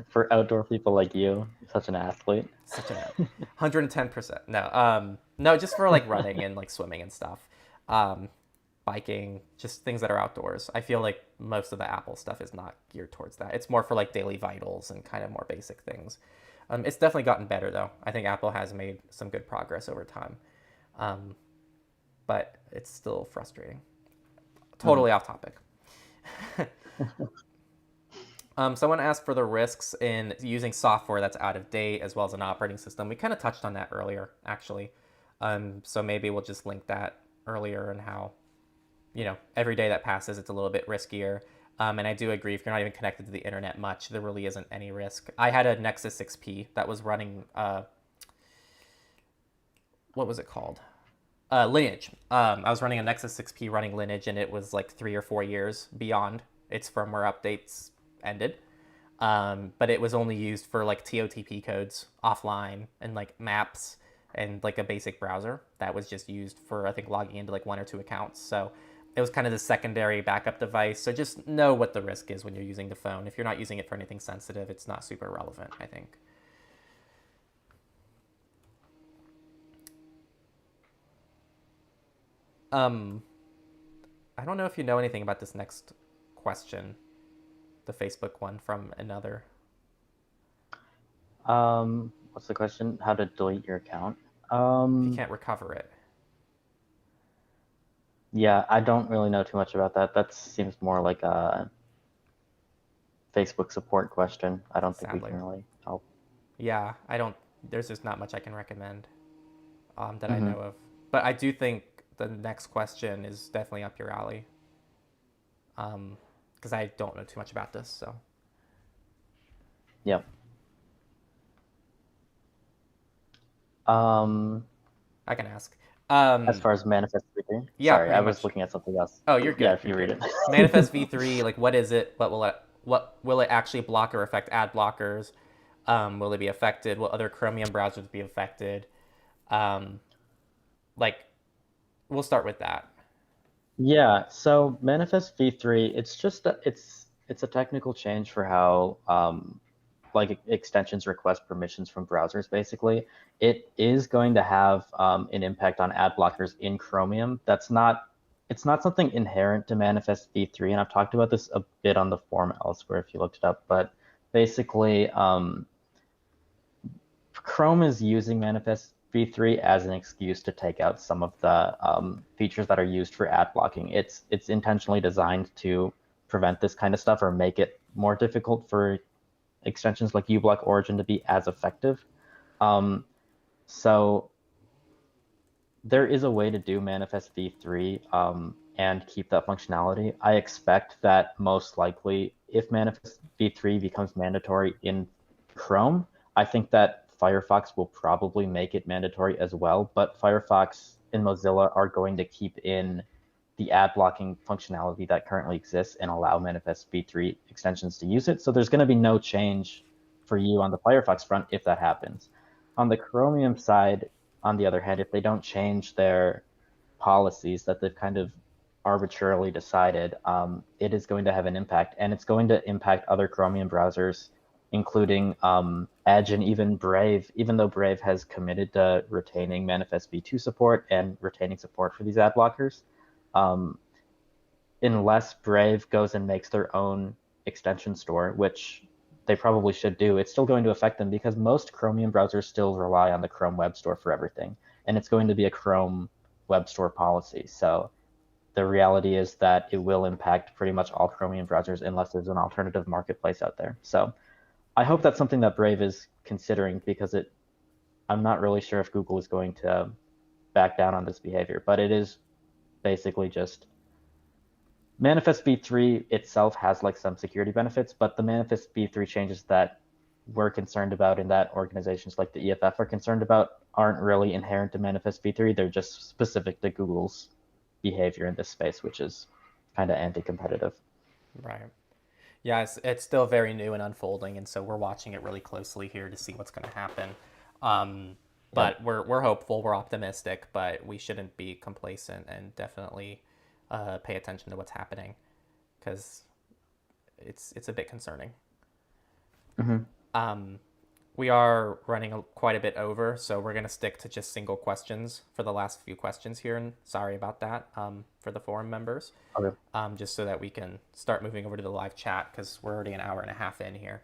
For outdoor people like you, such an athlete. Such an 110%. No, just for like running and like swimming and stuff. Biking, just things that are outdoors. I feel like most of the Apple stuff is not geared towards that. It's more for like daily vitals and kind of more basic things. It's definitely gotten better though. I think Apple has made some good progress over time. But it's still frustrating. Totally off topic. Someone asked for the risks in using software that's out of date as well as an operating system. We kind of touched on that earlier, actually. So maybe we'll just link that earlier and how, you know, every day that passes, it's a little bit riskier. And I do agree, if you're not even connected to the internet much, there really isn't any risk. I had a Nexus 6P that was running, what was it called? Lineage. I was running a Nexus 6P running Lineage, and it was like 3 or 4 years beyond its firmware updates ended, but it was only used for like TOTP codes offline and like maps and like a basic browser that was just used for I think logging into like 1 or 2 accounts. So it was kind of the secondary backup device. So just know what the risk is when you're using the phone. If you're not using it for anything sensitive, it's not super relevant, I think. I don't know if you know anything about this next question. The Facebook one from another. What's the question? How to delete your account? You can't recover it. Yeah, I don't really know too much about that. That seems more like a Facebook support question. I don't think we can really help. Yeah, there's just not much I can recommend that I know of. But I do think the next question is definitely up your alley. Because I don't know too much about this, so. Yep. I can ask. As far as manifest v3, Yeah, sorry, I pretty was much. looking at something else. Oh, you're Yeah, good. if You're you read good. it. Manifest v3, like what is it? What will it actually block or affect ad blockers? Will it be affected? Will other Chromium browsers be affected? Um, like, we'll start with that. Yeah, so manifest v3, it's just it's a technical change for how like extensions request permissions from browsers. Basically, it is going to have an impact on ad blockers in Chromium. It's not something inherent to manifest v3, and I've talked about this a bit on the forum elsewhere if you looked it up. But basically, Chrome is using manifest v3 as an excuse to take out some of the features that are used for ad blocking. It's intentionally designed to prevent this kind of stuff or make it more difficult for extensions like uBlock Origin to be as effective. So there is a way to do manifest v3 and keep that functionality. I expect that most likely, if manifest v3 becomes mandatory in Chrome, I think that Firefox will probably make it mandatory as well. But Firefox and Mozilla are going to keep in the ad blocking functionality that currently exists and allow manifest v3 extensions to use it. So there's going to be no change for you on the Firefox front if that happens. On the Chromium side, on the other hand, if they don't change their policies that they've kind of arbitrarily decided, it is going to have an impact, and it's going to impact other Chromium browsers, including Edge and even Brave, even though Brave has committed to retaining manifest v2 support and retaining support for these ad blockers. Unless Brave goes and makes their own extension store, which they probably should do, it's still going to affect them because most Chromium browsers still rely on the Chrome Web Store for everything, and it's going to be a Chrome Web Store policy. So the reality is that it will impact pretty much all Chromium browsers unless there's an alternative marketplace out there. So I hope that's something that Brave is considering because I'm not really sure if Google is going to back down on this behavior, but it is basically just manifest v3 itself has like some security benefits, but the manifest v3 changes that we're concerned about and that organizations like the EFF are concerned about aren't really inherent to manifest v3. They're just specific to Google's behavior in this space, which is kind of anti-competitive. Right. Yeah, it's still very new and unfolding, and so we're watching it really closely here to see what's going to happen. But Yep. we're hopeful, we're optimistic, but we shouldn't be complacent and definitely pay attention to what's happening because it's a bit concerning. Mm-hmm. We are running quite a bit over, so we're going to stick to just single questions for the last few questions here, and sorry about that for the forum members. Okay. Just so that we can start moving over to the live chat because we're already an hour and a half in here.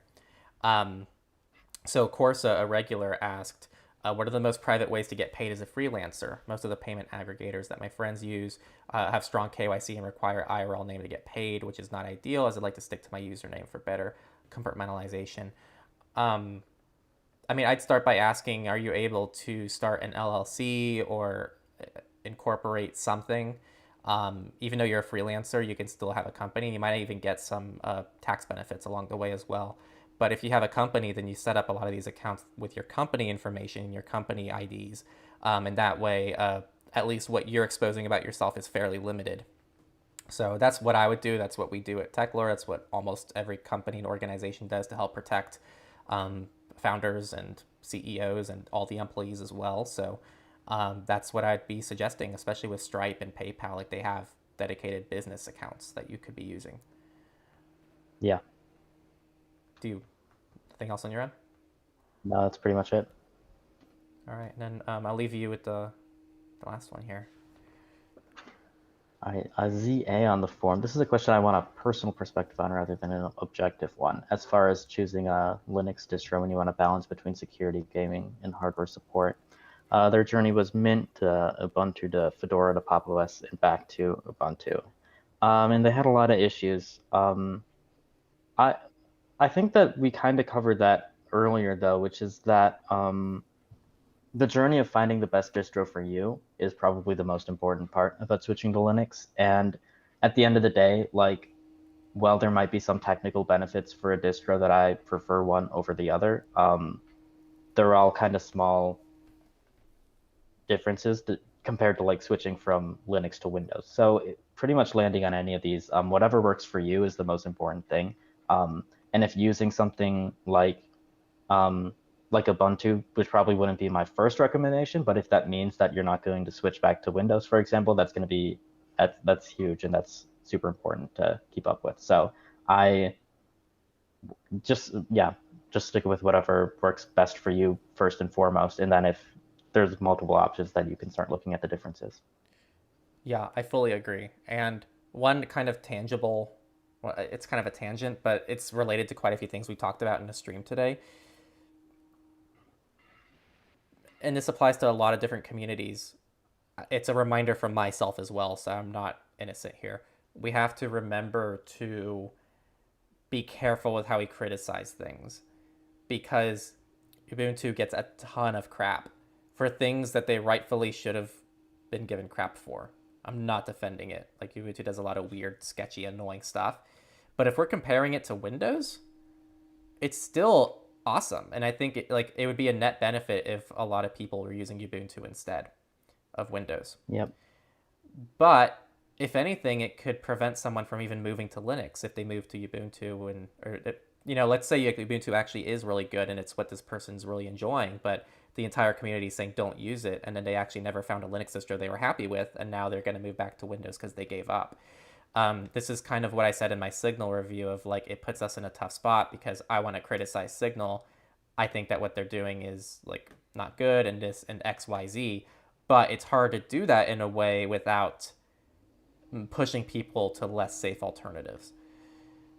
So Corsa, a regular, asked, what are the most private ways to get paid as a freelancer? Most of the payment aggregators that my friends use have strong KYC and require IRL name to get paid, which is not ideal as I'd like to stick to my username for better compartmentalization. I mean, I'd start by asking, are you able to start an LLC or incorporate something? Even though you're a freelancer, you can still have a company. You might even get some tax benefits along the way as well. But if you have a company, then you set up a lot of these accounts with your company information and your company IDs. And that way, at least what you're exposing about yourself is fairly limited. So that's what I would do. That's what we do at Techlore. That's what almost every company and organization does to help protect founders and CEOs and all the employees as well. So that's what I'd be suggesting, especially with Stripe and PayPal. Like they have dedicated business accounts that you could be using. Yeah. Do you anything else on your end? No, that's pretty much it. All right, and then I'll leave you with the last one here. All right, ZA on the forum. This is a question I want a personal perspective on rather than an objective one. As far as choosing a Linux distro when you want to balance between security, gaming, and hardware support. Their journey was Mint to Ubuntu to Fedora to Pop! OS and back to Ubuntu. And they had a lot of issues. I think that we kind of covered that earlier though, which is that the journey of finding the best distro for you is probably the most important part about switching to Linux. And at the end of the day, like while there might be some technical benefits for a distro that I prefer one over the other, they're all kind of small differences compared to like switching from Linux to Windows. So pretty much landing on any of these, whatever works for you is the most important thing. And if using something like Ubuntu, which probably wouldn't be my first recommendation, but if that means that you're not going to switch back to Windows, for example, that's going to be that's huge, and that's super important to keep up with. So I just stick with whatever works best for you first and foremost, and then if there's multiple options, then you can start looking at the differences. Yeah, I fully agree. And one kind of tangible, well, it's kind of a tangent, but it's related to quite a few things we talked about in the stream today. And this applies to a lot of different communities. It's a reminder from myself as well, so I'm not innocent here. We have to remember to be careful with how we criticize things, because Ubuntu gets a ton of crap for things that they rightfully should have been given crap for. I'm not defending it. Like, Ubuntu does a lot of weird, sketchy, annoying stuff. But if we're comparing it to Windows, it's still awesome. And I think it would be a net benefit if a lot of people were using Ubuntu instead of Windows. Yep. But if anything, it could prevent someone from even moving to Linux if they move to Ubuntu, let's say Ubuntu actually is really good and it's what this person's really enjoying, but the entire community is saying don't use it, and then they actually never found a Linux distro they were happy with, and now they're going to move back to Windows because they gave up. This is kind of what I said in my Signal review of, like, it puts us in a tough spot because I want to criticize Signal. I think that what they're doing is, like, not good and this and XYZ, but it's hard to do that in a way without pushing people to less safe alternatives.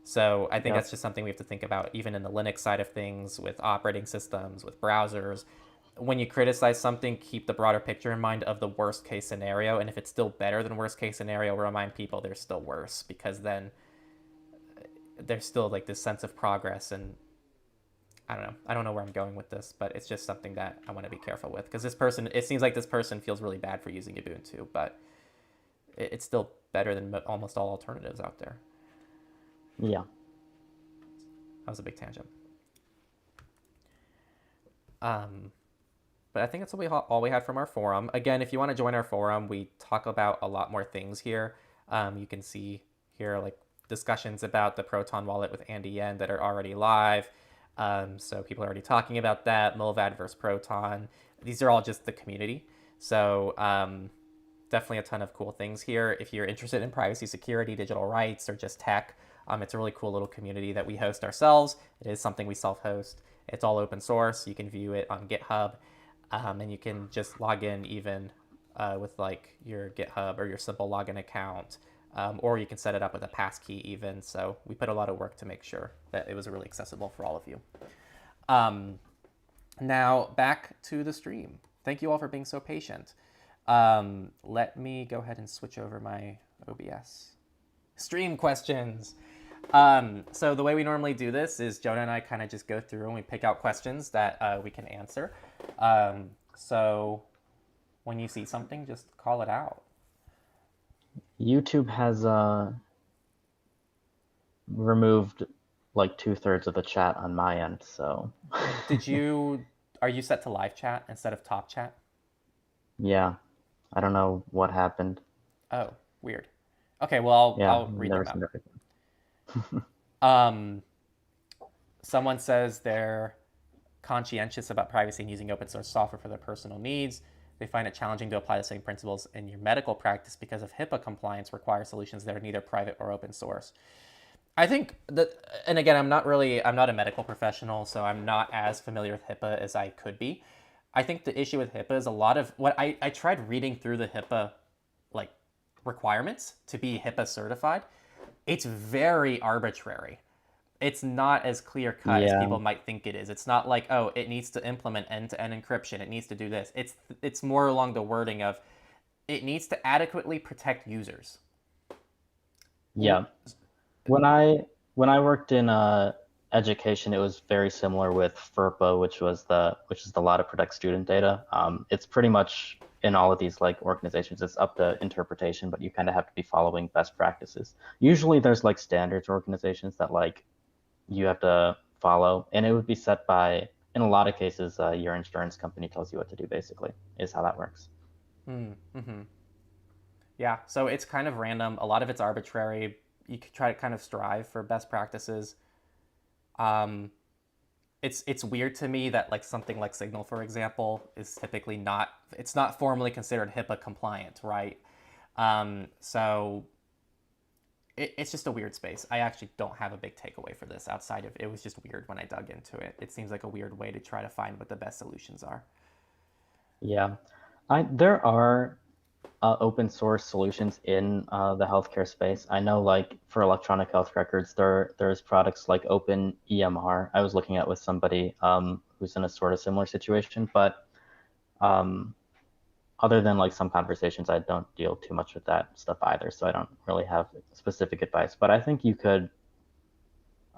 So I think that's just something we have to think about, even in the Linux side of things, with operating systems, with browsers. When you criticize something, keep the broader picture in mind of the worst case scenario, and if it's still better than worst case scenario, remind people there's still worse, because then there's still like this sense of progress. And I don't know where I'm going with this, but it's just something that I want to be careful with, because it seems like this person feels really bad for using Ubuntu, but it's still better than almost all alternatives out there. Yeah. That was a big tangent. But I think that's all we had from our forum. Again, if you want to join our forum, we talk about a lot more things here. You can see here like discussions about the Proton Wallet with Andy Yen that are already live. So people are already talking about that. Mullvad versus Proton. These are all just the community. So definitely a ton of cool things here. If you're interested in privacy, security, digital rights, or just tech, it's a really cool little community that we host ourselves. It is something we self-host. It's all open source. You can view it on GitHub. And you can just log in even with like your GitHub or your simple login account, or you can set it up with a passkey even. So we put a lot of work to make sure that it was really accessible for all of you. Now back to the stream. Thank you all for being so patient. Let me go ahead and switch over my OBS. Stream questions. So the way we normally do this is Jonah and I kind of just go through and we pick out questions that we can answer. So when you see something, just call it out. YouTube has removed like 2/3 of the chat on my end, so. Are you set to live chat instead of top chat? Yeah, I don't know what happened. Oh, weird. Okay, well, I'll read them out. Someone says they're conscientious about privacy and using open source software for their personal needs. They find it challenging to apply the same principles in your medical practice because of HIPAA compliance requires solutions that are neither private or open source. I think that, and again, I'm not a medical professional, so I'm not as familiar with HIPAA as I could be. I think the issue with HIPAA is a lot of what I tried reading through the HIPAA like requirements to be HIPAA certified. It's very arbitrary. It's not as clear cut as people might think it is. It's not like, oh, it needs to implement end-to-end encryption. It needs to do this. It's more along the wording of it needs to adequately protect users. Yeah. When I worked in education, it was very similar with FERPA, which is the law to protect student data. It's pretty much in all of these like organizations, it's up to interpretation, but you kind of have to be following best practices. Usually there's like standards organizations that like you have to follow, and it would be set by, in a lot of cases, your insurance company tells you what to do, basically, is how that works. Mm-hmm. Yeah, so it's kind of random. A lot of it's arbitrary. You could try to kind of strive for best practices. Um, it's weird to me that like something like Signal, for example, is typically not, it's not formally considered HIPAA compliant, right? So it's just a weird space. I actually don't have a big takeaway for this outside of it was just weird when I dug into it. It seems like a weird way to try to find what the best solutions are. Yeah, there are open source solutions in the healthcare space. I know, like for electronic health records, there's products like Open EMR. I was looking at with somebody who's in a sort of similar situation, but other than like some conversations, I don't deal too much with that stuff either, so I don't really have specific advice. But I think you could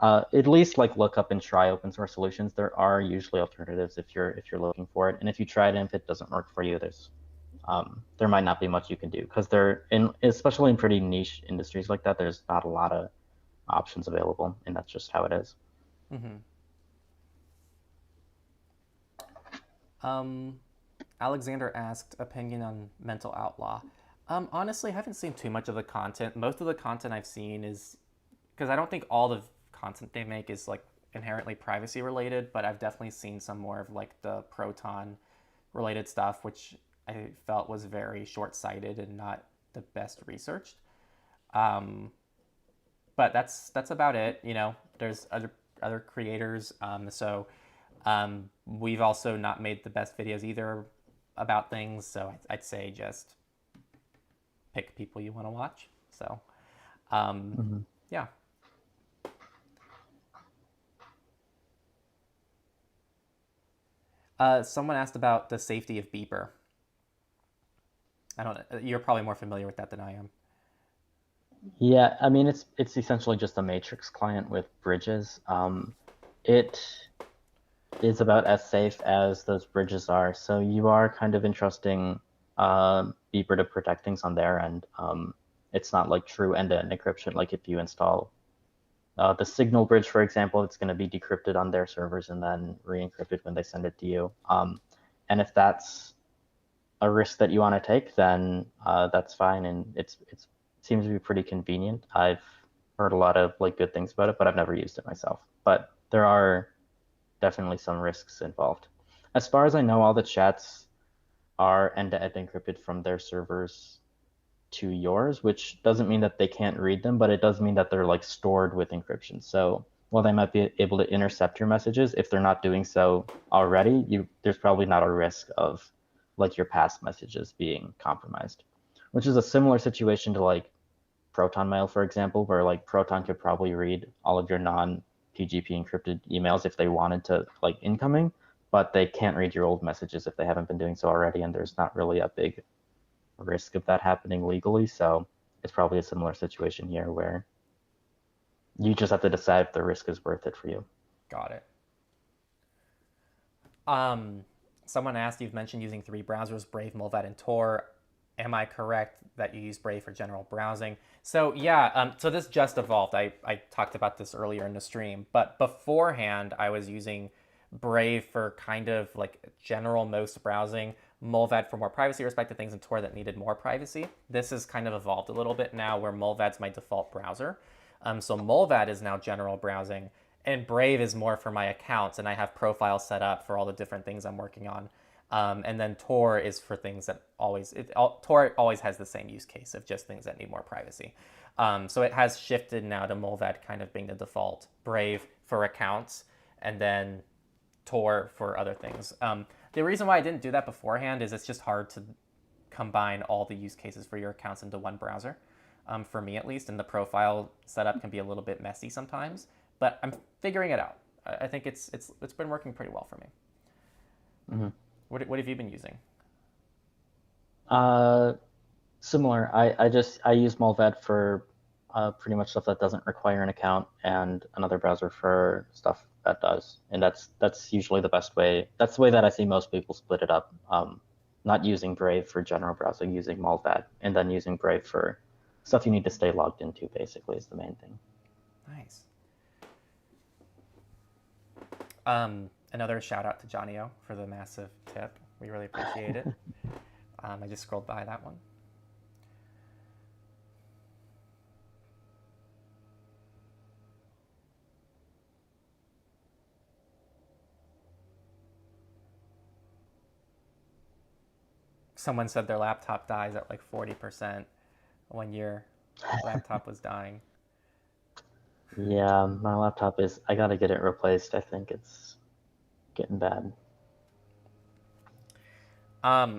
at least like look up and try open source solutions. There are usually alternatives if you're looking for it, and if you try it and if it doesn't work for you, there might not be much you can do, because especially in pretty niche industries like that, there's not a lot of options available, and that's just how it is. Alexander asked opinion on Mental Outlaw. Honestly, I haven't seen too much of the content. Most of the content I've seen is, because I don't think all the content they make is like inherently privacy related, but I've definitely seen some more of like the Proton related stuff, which I felt was very short-sighted and not the best researched. But that's about it. You know, there's other creators. We've also not made the best videos either about things. So I'd say just pick people you want to watch. So, yeah. Someone asked about the safety of Beeper. I don't know. You're probably more familiar with that than I am. Yeah, I mean, it's essentially just a matrix client with bridges. It is about as safe as those bridges are. So you are kind of entrusting Beeper to protect things on their end. It's not like true end-to-end encryption. Like if you install the Signal bridge, for example, it's going to be decrypted on their servers and then re-encrypted when they send it to you. And if that's a risk that you want to take, then that's fine, and it seems to be pretty convenient. I've heard a lot of like good things about it, but I've never used it myself. But there are definitely some risks involved. As far as I know, all the chats are end-to-end encrypted from their servers to yours, which doesn't mean that they can't read them, but it does mean that they're like stored with encryption. So while they might be able to intercept your messages, if they're not doing so already, there's probably not a risk of like your past messages being compromised, which is a similar situation to like Proton Mail, for example, where like Proton could probably read all of your non-PGP encrypted emails if they wanted to, like incoming, but they can't read your old messages if they haven't been doing so already, and there's not really a big risk of that happening legally. So it's probably a similar situation here where you just have to decide if the risk is worth it for you. Got it. Someone asked, you've mentioned using 3 browsers, Brave, Mullvad, and Tor. Am I correct that you use Brave for general browsing? So yeah, so this just evolved. I talked about this earlier in the stream, but beforehand I was using Brave for kind of like general most browsing, Mullvad for more privacy respected things, and Tor that needed more privacy. This has kind of evolved a little bit now where Mullvad's my default browser. So Mullvad is now general browsing, and Brave is more for my accounts, and I have profiles set up for all the different things I'm working on. And then Tor is for things that Tor always has the same use case of just things that need more privacy. So it has shifted now to Mullvad kind of being the default, Brave for accounts, and then Tor for other things. The reason why I didn't do that beforehand is it's just hard to combine all the use cases for your accounts into one browser, for me at least, and the profile setup can be a little bit messy sometimes, but I'm figuring it out. I think it's been working pretty well for me. Mm-hmm. What have you been using? Similar. I use Mullvad for pretty much stuff that doesn't require an account, and another browser for stuff that does. And that's usually the best way. That's the way that I see most people split it up. not using Brave for general browsing, using Mullvad, and then using Brave for stuff you need to stay logged into, basically, is the main thing. Nice. Another shout out to JohnnyO for the massive tip. We really appreciate it. I just scrolled by that one. Someone said their laptop dies at like 40% when your laptop was dying. Yeah, my laptop is, I gotta get it replaced. I think it's getting bad.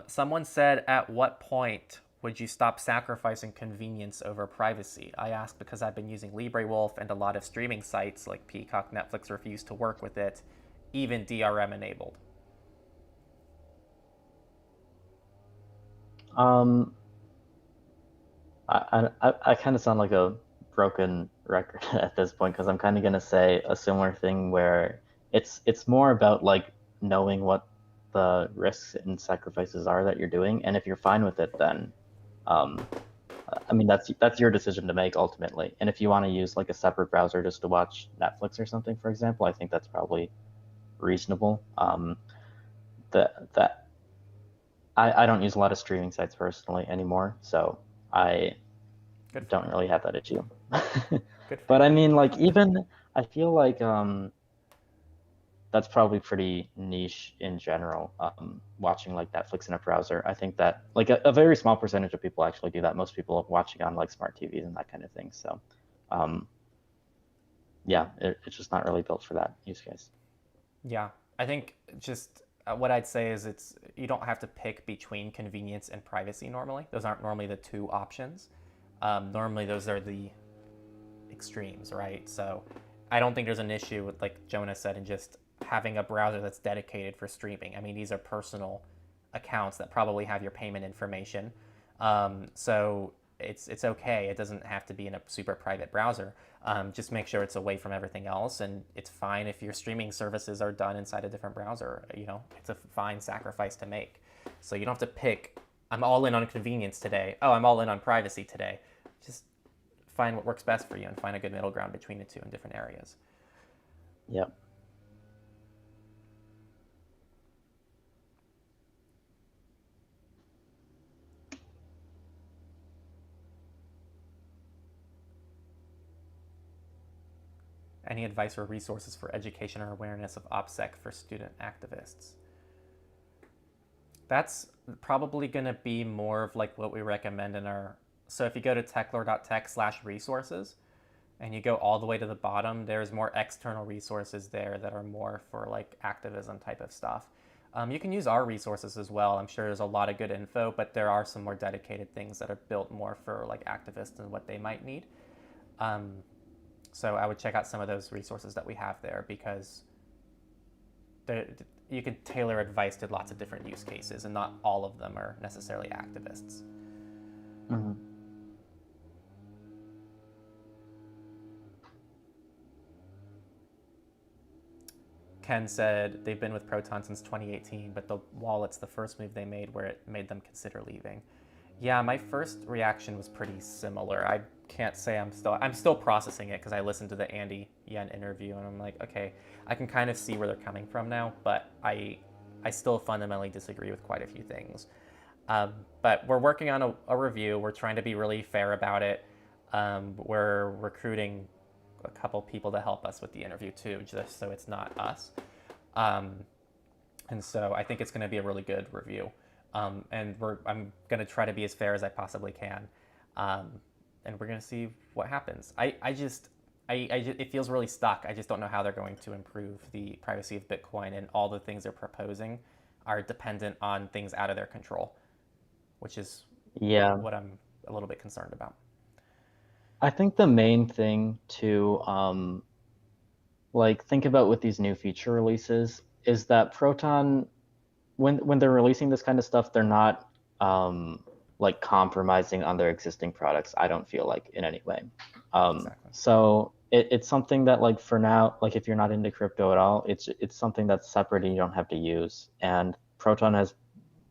Someone said, at what point would you stop sacrificing convenience over privacy? I ask because I've been using LibreWolf and a lot of streaming sites like Peacock, Netflix refuse to work with it, even DRM enabled. I kind of sound like a broken record at this point, because I'm kind of gonna say a similar thing where it's more about like knowing what the risks and sacrifices are that you're doing, and if you're fine with it, then I mean that's your decision to make ultimately. And if you want to use like a separate browser just to watch Netflix or something, for example, I think that's probably reasonable. That I don't use a lot of streaming sites personally anymore, so I don't really have that issue. But I mean, like, even I feel like that's probably pretty niche in general. Watching like Netflix in a browser, I think that like a very small percentage of people actually do that. Most people are watching on like smart TVs and that kind of thing. So, yeah, it's just not really built for that use case. Yeah, I think just what I'd say is you don't have to pick between convenience and privacy normally. Those aren't normally the two options. Normally those are the extremes, right? So I don't think there's an issue with, like Jonah said, in just having a browser that's dedicated for streaming. I mean, these are personal accounts that probably have your payment information. So it's okay. It doesn't have to be in a super private browser. Just make sure it's away from everything else, and it's fine if your streaming services are done inside a different browser. You know, it's a fine sacrifice to make. So you don't have to pick, I'm all in on convenience today. Oh, I'm all in on privacy today. Just find what works best for you and find a good middle ground between the two in different areas. Yep. Any advice or resources for education or awareness of OpSec for student activists? That's probably going to be more of like what we recommend in our. So if you go to techlore.tech/resources and you go all the way to the bottom, there's more external resources there that are more for like activism type of stuff. You can use our resources as well. I'm sure there's a lot of good info, but there are some more dedicated things that are built more for like activists and what they might need. So I would check out some of those resources that we have there, because you could tailor advice to lots of different use cases, and not all of them are necessarily activists. Mm-hmm. Ken said they've been with Proton since 2018, but the wallet's the first move they made where it made them consider leaving. Yeah, my first reaction was pretty similar. I can't say I'm still processing it, because I listened to the Andy Yen interview and I'm like, okay, I can kind of see where they're coming from now, but I still fundamentally disagree with quite a few things. But we're working on a review. We're trying to be really fair about it. We're recruiting a couple people to help us with the interview too, just so it's not us. And so I think it's going to be a really good review. And I'm going to try to be as fair as I possibly can. And we're going to see what happens. It feels really stuck. I just don't know how they're going to improve the privacy of Bitcoin, and all the things they're proposing are dependent on things out of their control, which is what I'm a little bit concerned about. I think the main thing to like think about with these new feature releases is that Proton, when they're releasing this kind of stuff, they're not like compromising on their existing products. I don't feel like in any way. Exactly. So it's something that, like, for now, like if you're not into crypto at all, it's something that's separate and you don't have to use. And Proton has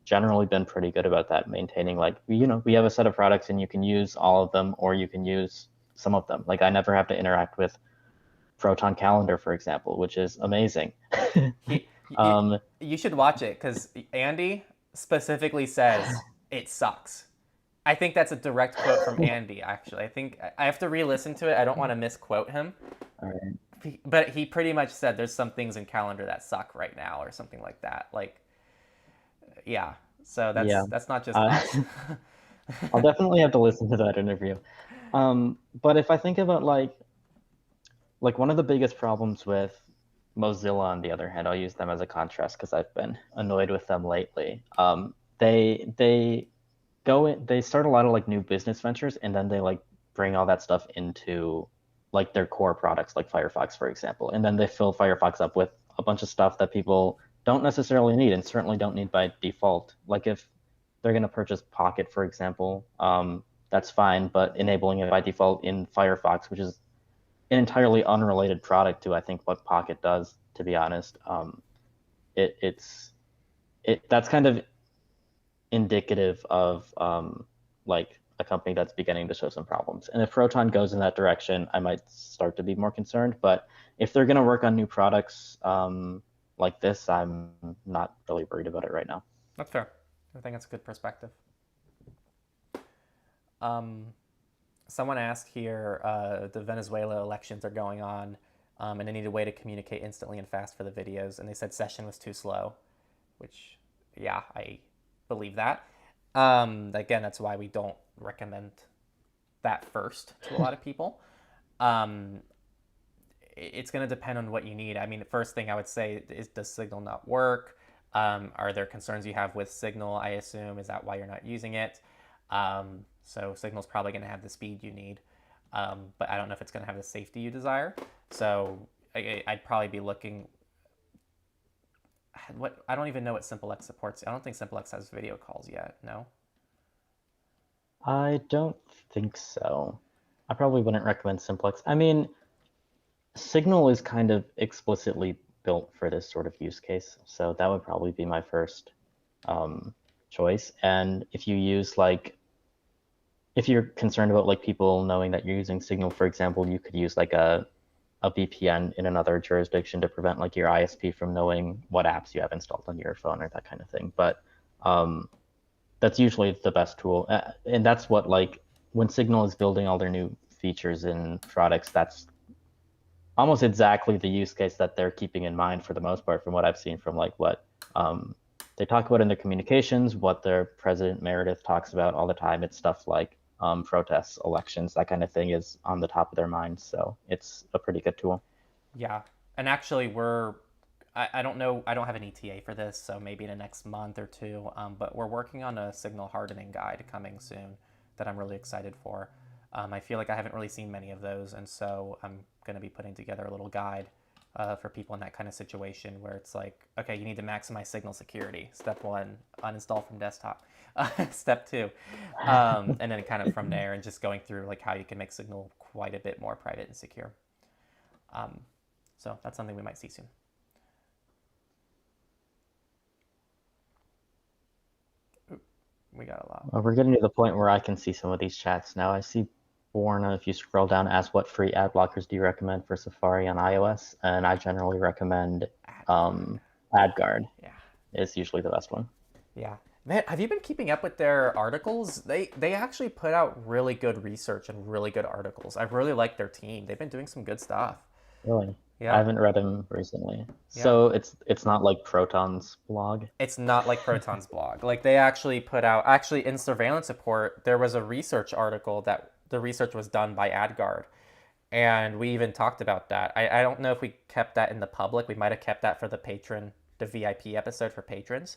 generally been pretty good about that, maintaining like, we have a set of products and you can use all of them or you can use some of them. Like I never have to interact with Proton Calendar, for example, which is amazing. He, you should watch it because Andy specifically says it sucks. I think that's a direct quote from Andy, actually. I think I have to re-listen to it. I don't want to misquote him. All right. But he pretty much said there's some things in Calendar that suck right now or something like that. Like, yeah. So that's not just us. I'll definitely have to listen to that interview. But if I think about like one of the biggest problems with Mozilla, on the other hand, I'll use them as a contrast because I've been annoyed with them lately. They start a lot of like new business ventures and then they like bring all that stuff into like their core products like Firefox, for example, and then they fill Firefox up with a bunch of stuff that people don't necessarily need and certainly don't need by default. Like if they're going to purchase Pocket, for example, that's fine, but enabling it by default in Firefox, which is an entirely unrelated product to I think what Pocket does, to be honest, that's kind of indicative of like a company that's beginning to show some problems. And if Proton goes in that direction, I might start to be more concerned. But if they're going to work on new products like this, I'm not really worried about it right now. That's fair. I think that's a good perspective. Someone asked here, the Venezuela elections are going on, and they need a way to communicate instantly and fast for the videos. And they said session was too slow, which, yeah, I believe that. Again, that's why we don't recommend that first to a lot of people. It's going to depend on what you need. I mean, the first thing I would say is, does Signal not work? Are there concerns you have with Signal, I assume? Is that why you're not using it? So Signal's probably going to have the speed you need, but I don't know if it's going to have the safety you desire. So I'd probably be looking. I don't even know what SimpleX supports. I don't think SimpleX has video calls yet. No. I don't think so. I probably wouldn't recommend SimpleX. I mean, Signal is kind of explicitly built for this sort of use case, so that would probably be my first choice. And if you use like, if you're concerned about like people knowing that you're using Signal, for example, you could use like a VPN in another jurisdiction to prevent like your ISP from knowing what apps you have installed on your phone or that kind of thing. But that's usually the best tool. And that's what, like, when Signal is building all their new features and products, that's almost exactly the use case that they're keeping in mind for the most part, from what I've seen from like what they talk about in their communications, what their president Meredith talks about all the time. It's stuff like protests, elections, that kind of thing is on the top of their minds. So it's a pretty good tool. Yeah. And actually I don't know, I don't have an ETA for this, so maybe in the next month or two, but we're working on a signal hardening guide coming soon that I'm really excited for. I feel like I haven't really seen many of those, and so I'm going to be putting together a little guide for people in that kind of situation where it's like, okay, you need to maximize signal security. Step 1, uninstall from desktop. Step 2, and then kind of from there, and just going through like how you can make Signal quite a bit more private and secure. So that's something we might see soon. We got a lot. Well, we're getting to the point where I can see some of these chats now. I see Borna, if you scroll down, asks what free ad blockers do you recommend for Safari on iOS? And I generally recommend AdGuard. Yeah, it's usually the best one. Yeah. Man, have you been keeping up with their articles? They actually put out really good research and really good articles. I really like their team. They've been doing some good stuff. Really? Yeah. I haven't read them recently. Yeah. So it's not like Proton's blog? It's not like Proton's blog. Like they actually put out, actually in surveillance support, there was a research article that the research was done by AdGuard. And we even talked about that. I don't know if we kept that in the public. We might have kept that for the VIP episode for patrons.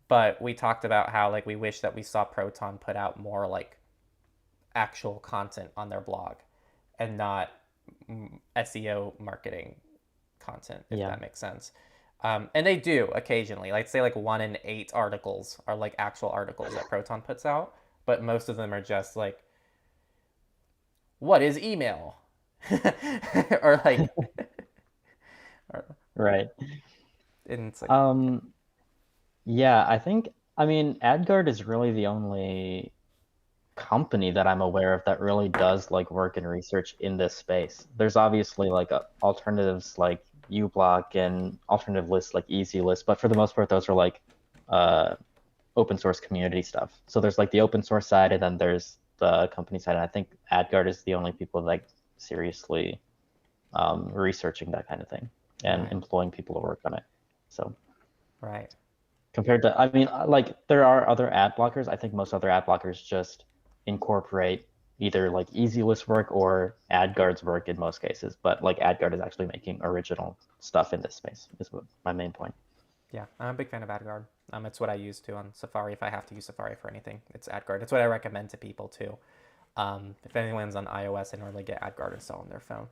But we talked about how like we wish that we saw Proton put out more like actual content on their blog and not SEO marketing content, if that makes sense. And they do occasionally, like say like 1 in 8 articles are like actual articles that Proton puts out, but most of them are just like, what is email? Or like right. And it's like, yeah, I think I mean, AdGuard is really the only company that I'm aware of that really does like work and research in this space. There's obviously like alternatives like uBlock and alternative lists like EasyList, but for the most part, those are like uh, open source community stuff. So there's like the open source side, and then there's the company side. And I think AdGuard is the only people like seriously researching that kind of thing and Right. employing people to work on it. So Right. compared to, I mean, like there are other ad blockers. I think most other ad blockers just incorporate either like EasyList work or AdGuard's work in most cases. But like AdGuard is actually making original stuff in this space. Is what my main point. Yeah, I'm a big fan of AdGuard. It's what I use too on Safari. If I have to use Safari for anything, it's AdGuard. It's what I recommend to people too. If anyone's on iOS, they normally get AdGuard installed on their phone.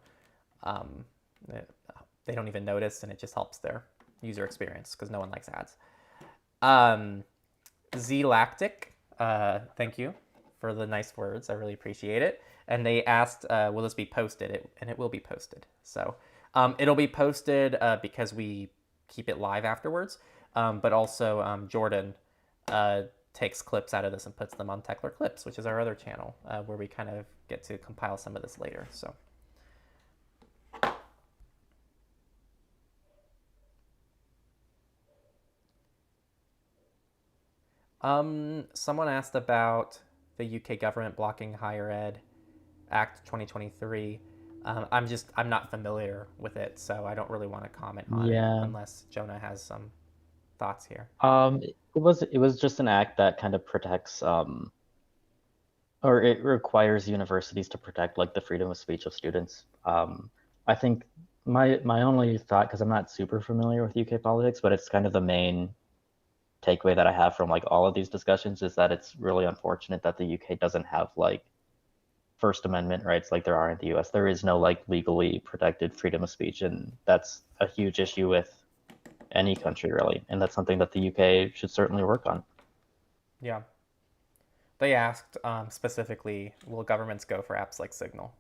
Um, they don't even notice, and it just helps their user experience because no one likes ads. Zlactic, thank you for the nice words. I really appreciate it. And they asked, will this be posted? And it will be posted. So it'll be posted because we keep it live afterwards. But also Jordan takes clips out of this and puts them on Techlore Clips, which is our other channel where we kind of get to compile some of this later. So. Someone asked about the UK government blocking higher ed Act 2023. I'm not familiar with it, so I don't really want to comment on it Yeah. unless Jonah has some thoughts here. It was just an act that kind of protects or it requires universities to protect like the freedom of speech of students. I think my only thought, because I'm not super familiar with UK politics, but it's kind of the main takeaway that I have from like all of these discussions is that it's really unfortunate that the UK doesn't have like First Amendment rights like there are in the US. There is no like legally protected freedom of speech, and that's a huge issue with any country really, and that's something that the UK should certainly work on. Yeah. They asked specifically, will governments go for apps like Signal?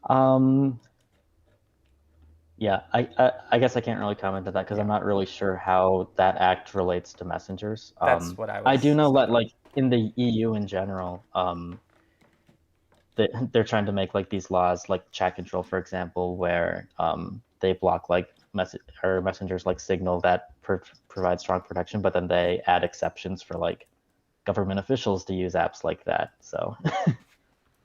Um, yeah, I guess I can't really comment on that because Yeah, I'm not really sure how that act relates to messengers. that's what I I was do know that thinking. like in the EU in general, they're trying to make like these laws like chat control, for example, where they block like messengers like Signal that provide strong protection, but then they add exceptions for like government officials to use apps like that. So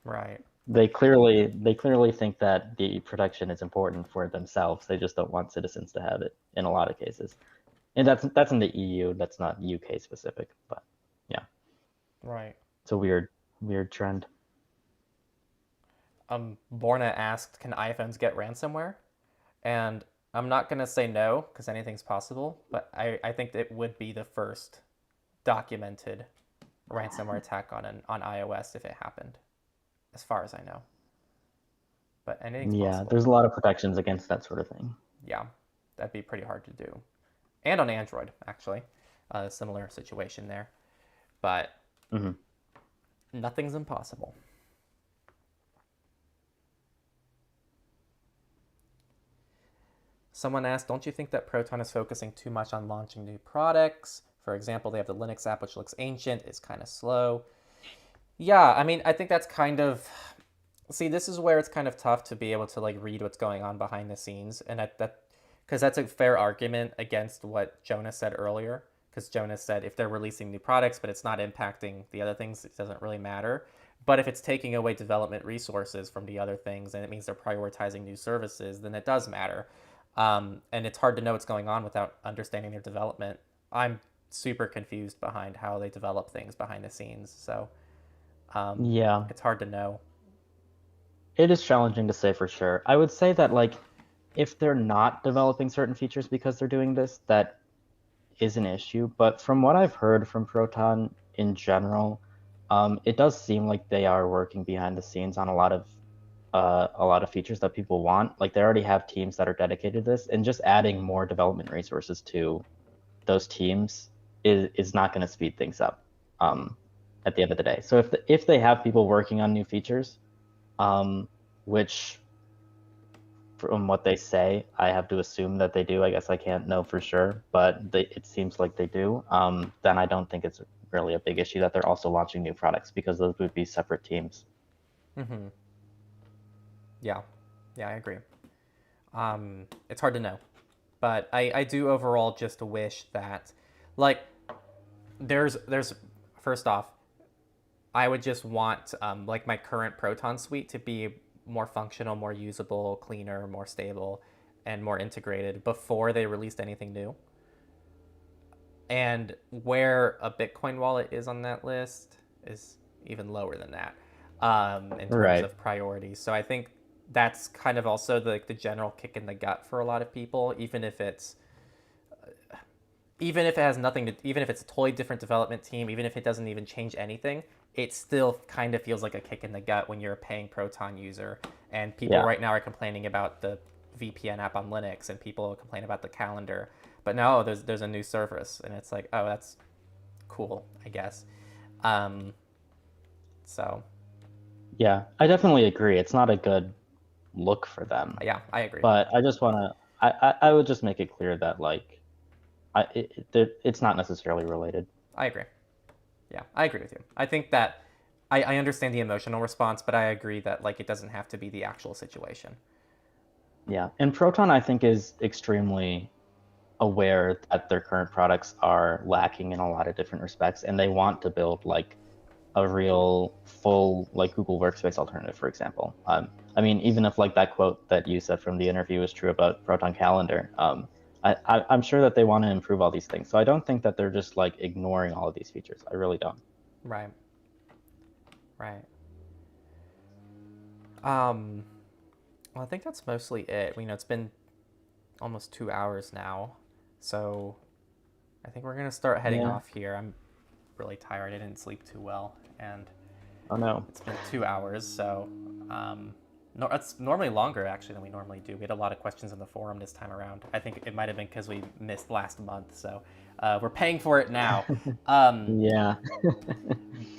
Right. they clearly think that the protection is important for themselves. They just don't want citizens to have it in a lot of cases. And that's in the EU. That's not UK specific, but yeah, Right. it's a weird trend. Borna asked, can iPhones get ransomware? And I'm not going to say no because anything's possible, but I think it would be the first documented ransomware attack on iOS if it happened, as far as I know. But anything's Yeah, possible. there's a lot of protections against that sort of thing. Yeah, that'd be pretty hard to do. And on Android, actually. Similar situation there. But Mm-hmm. nothing's impossible. Someone asked, don't you think that Proton is focusing too much on launching new products? For example, they have the Linux app, which looks ancient, is kind of slow. Yeah, I mean, I think that's kind of. See, this is where it's kind of tough to be able to like read what's going on behind the scenes, and that because that's a fair argument against what Jonas said earlier. Because Jonas said if they're releasing new products, but it's not impacting the other things, it doesn't really matter. But if it's taking away development resources from the other things, and it means they're prioritizing new services, then it does matter. And it's hard to know what's going on without understanding their development. I'm super confused behind how they develop things behind the scenes, so Yeah, it's hard to know. it is challenging to say for sure. I would say that like if they're not developing certain features because they're doing this, that is an issue. But from what I've heard from Proton in general, it does seem like they are working behind the scenes on a lot of features that people want. Like they already have teams that are dedicated to this, and just adding more development resources to those teams is not going to speed things up at the end of the day. So if they have people working on new features, which from what they say, I have to assume that they do. I guess I can't know for sure, but it seems like they do. Then I don't think it's really a big issue that they're also launching new products, because those would be separate teams. Mm-hmm. Yeah, I agree. It's hard to know, but I do overall just wish that, like, there's first off, I would just want like my current Proton suite to be more functional, more usable, cleaner, more stable, and more integrated before they released anything new. And where a Bitcoin wallet is on that list is even lower than that in terms Right. of priorities. So I think that's kind of also the general kick in the gut for a lot of people, even if it has nothing to, even if it's a totally different development team, even if it doesn't even change anything, it still kind of feels like a kick in the gut when you're a paying Proton user. And people right now are complaining about the VPN app on Linux, and people complain about the calendar. But no, there's a new service, and it's like, oh, that's cool, I guess. So. Yeah, I definitely agree. It's not a good look for them. Yeah, I agree. But I just want to, I would just make it clear that, like, it's not necessarily related. I agree. Yeah, I agree with you. I think that I understand the emotional response, but I agree that, like, it doesn't have to be the actual situation. Yeah, and Proton, I think, is extremely aware that their current products are lacking in a lot of different respects, and they want to build, like, a real full, like, Google Workspace alternative, for example. I mean, even if, like, that quote that you said from the interview is true about Proton Calendar, I'm sure that they want to improve all these things. So I don't think that they're just, like, ignoring all of these features. I really don't. Right. Well, I think that's mostly it. You know, it's been almost 2 hours now, so I think we're gonna start heading off here. I'm really tired. I didn't sleep too well, and oh no, it's been 2 hours. So, no, it's normally longer actually than we normally do. We had a lot of questions in the forum this time around. I think it might have been because we missed last month, so we're paying for it now. Yeah.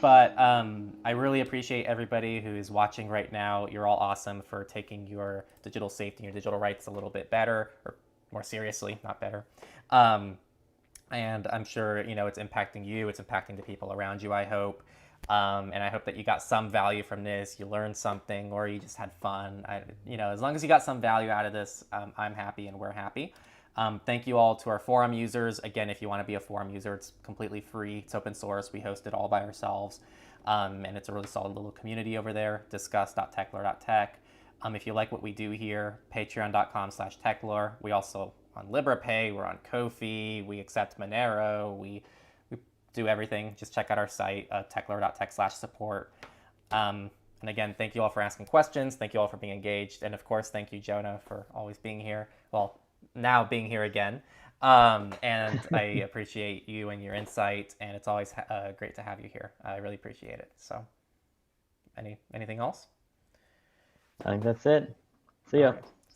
But I really appreciate everybody who is watching right now. You're all awesome for taking your digital safety and your digital rights a little bit better, or more seriously, not better. And I'm sure, you know, it's impacting you. It's impacting the people around you, I hope. And I hope that you got some value from this. You learned something, or you just had fun. You know, as long as you got some value out of this, I'm happy and we're happy. Thank you all to our forum users. Again, if you want to be a forum user, it's completely free. It's open source. We host it all by ourselves. And it's a really solid little community over there. Discuss.techlore.tech. If you like what we do here, patreon.com/Techlore. We also on LibrePay. We're on Ko-fi. We accept Monero. We do everything. Just check out our site, techlore.tech/support. And again, thank you all for asking questions. Thank you all for being engaged. And of course, thank you, Jonah, for always being here. Well, now being here again. And I appreciate you and your insight, and it's always great to have you here. I really appreciate it. So anything else? I think that's it. See ya.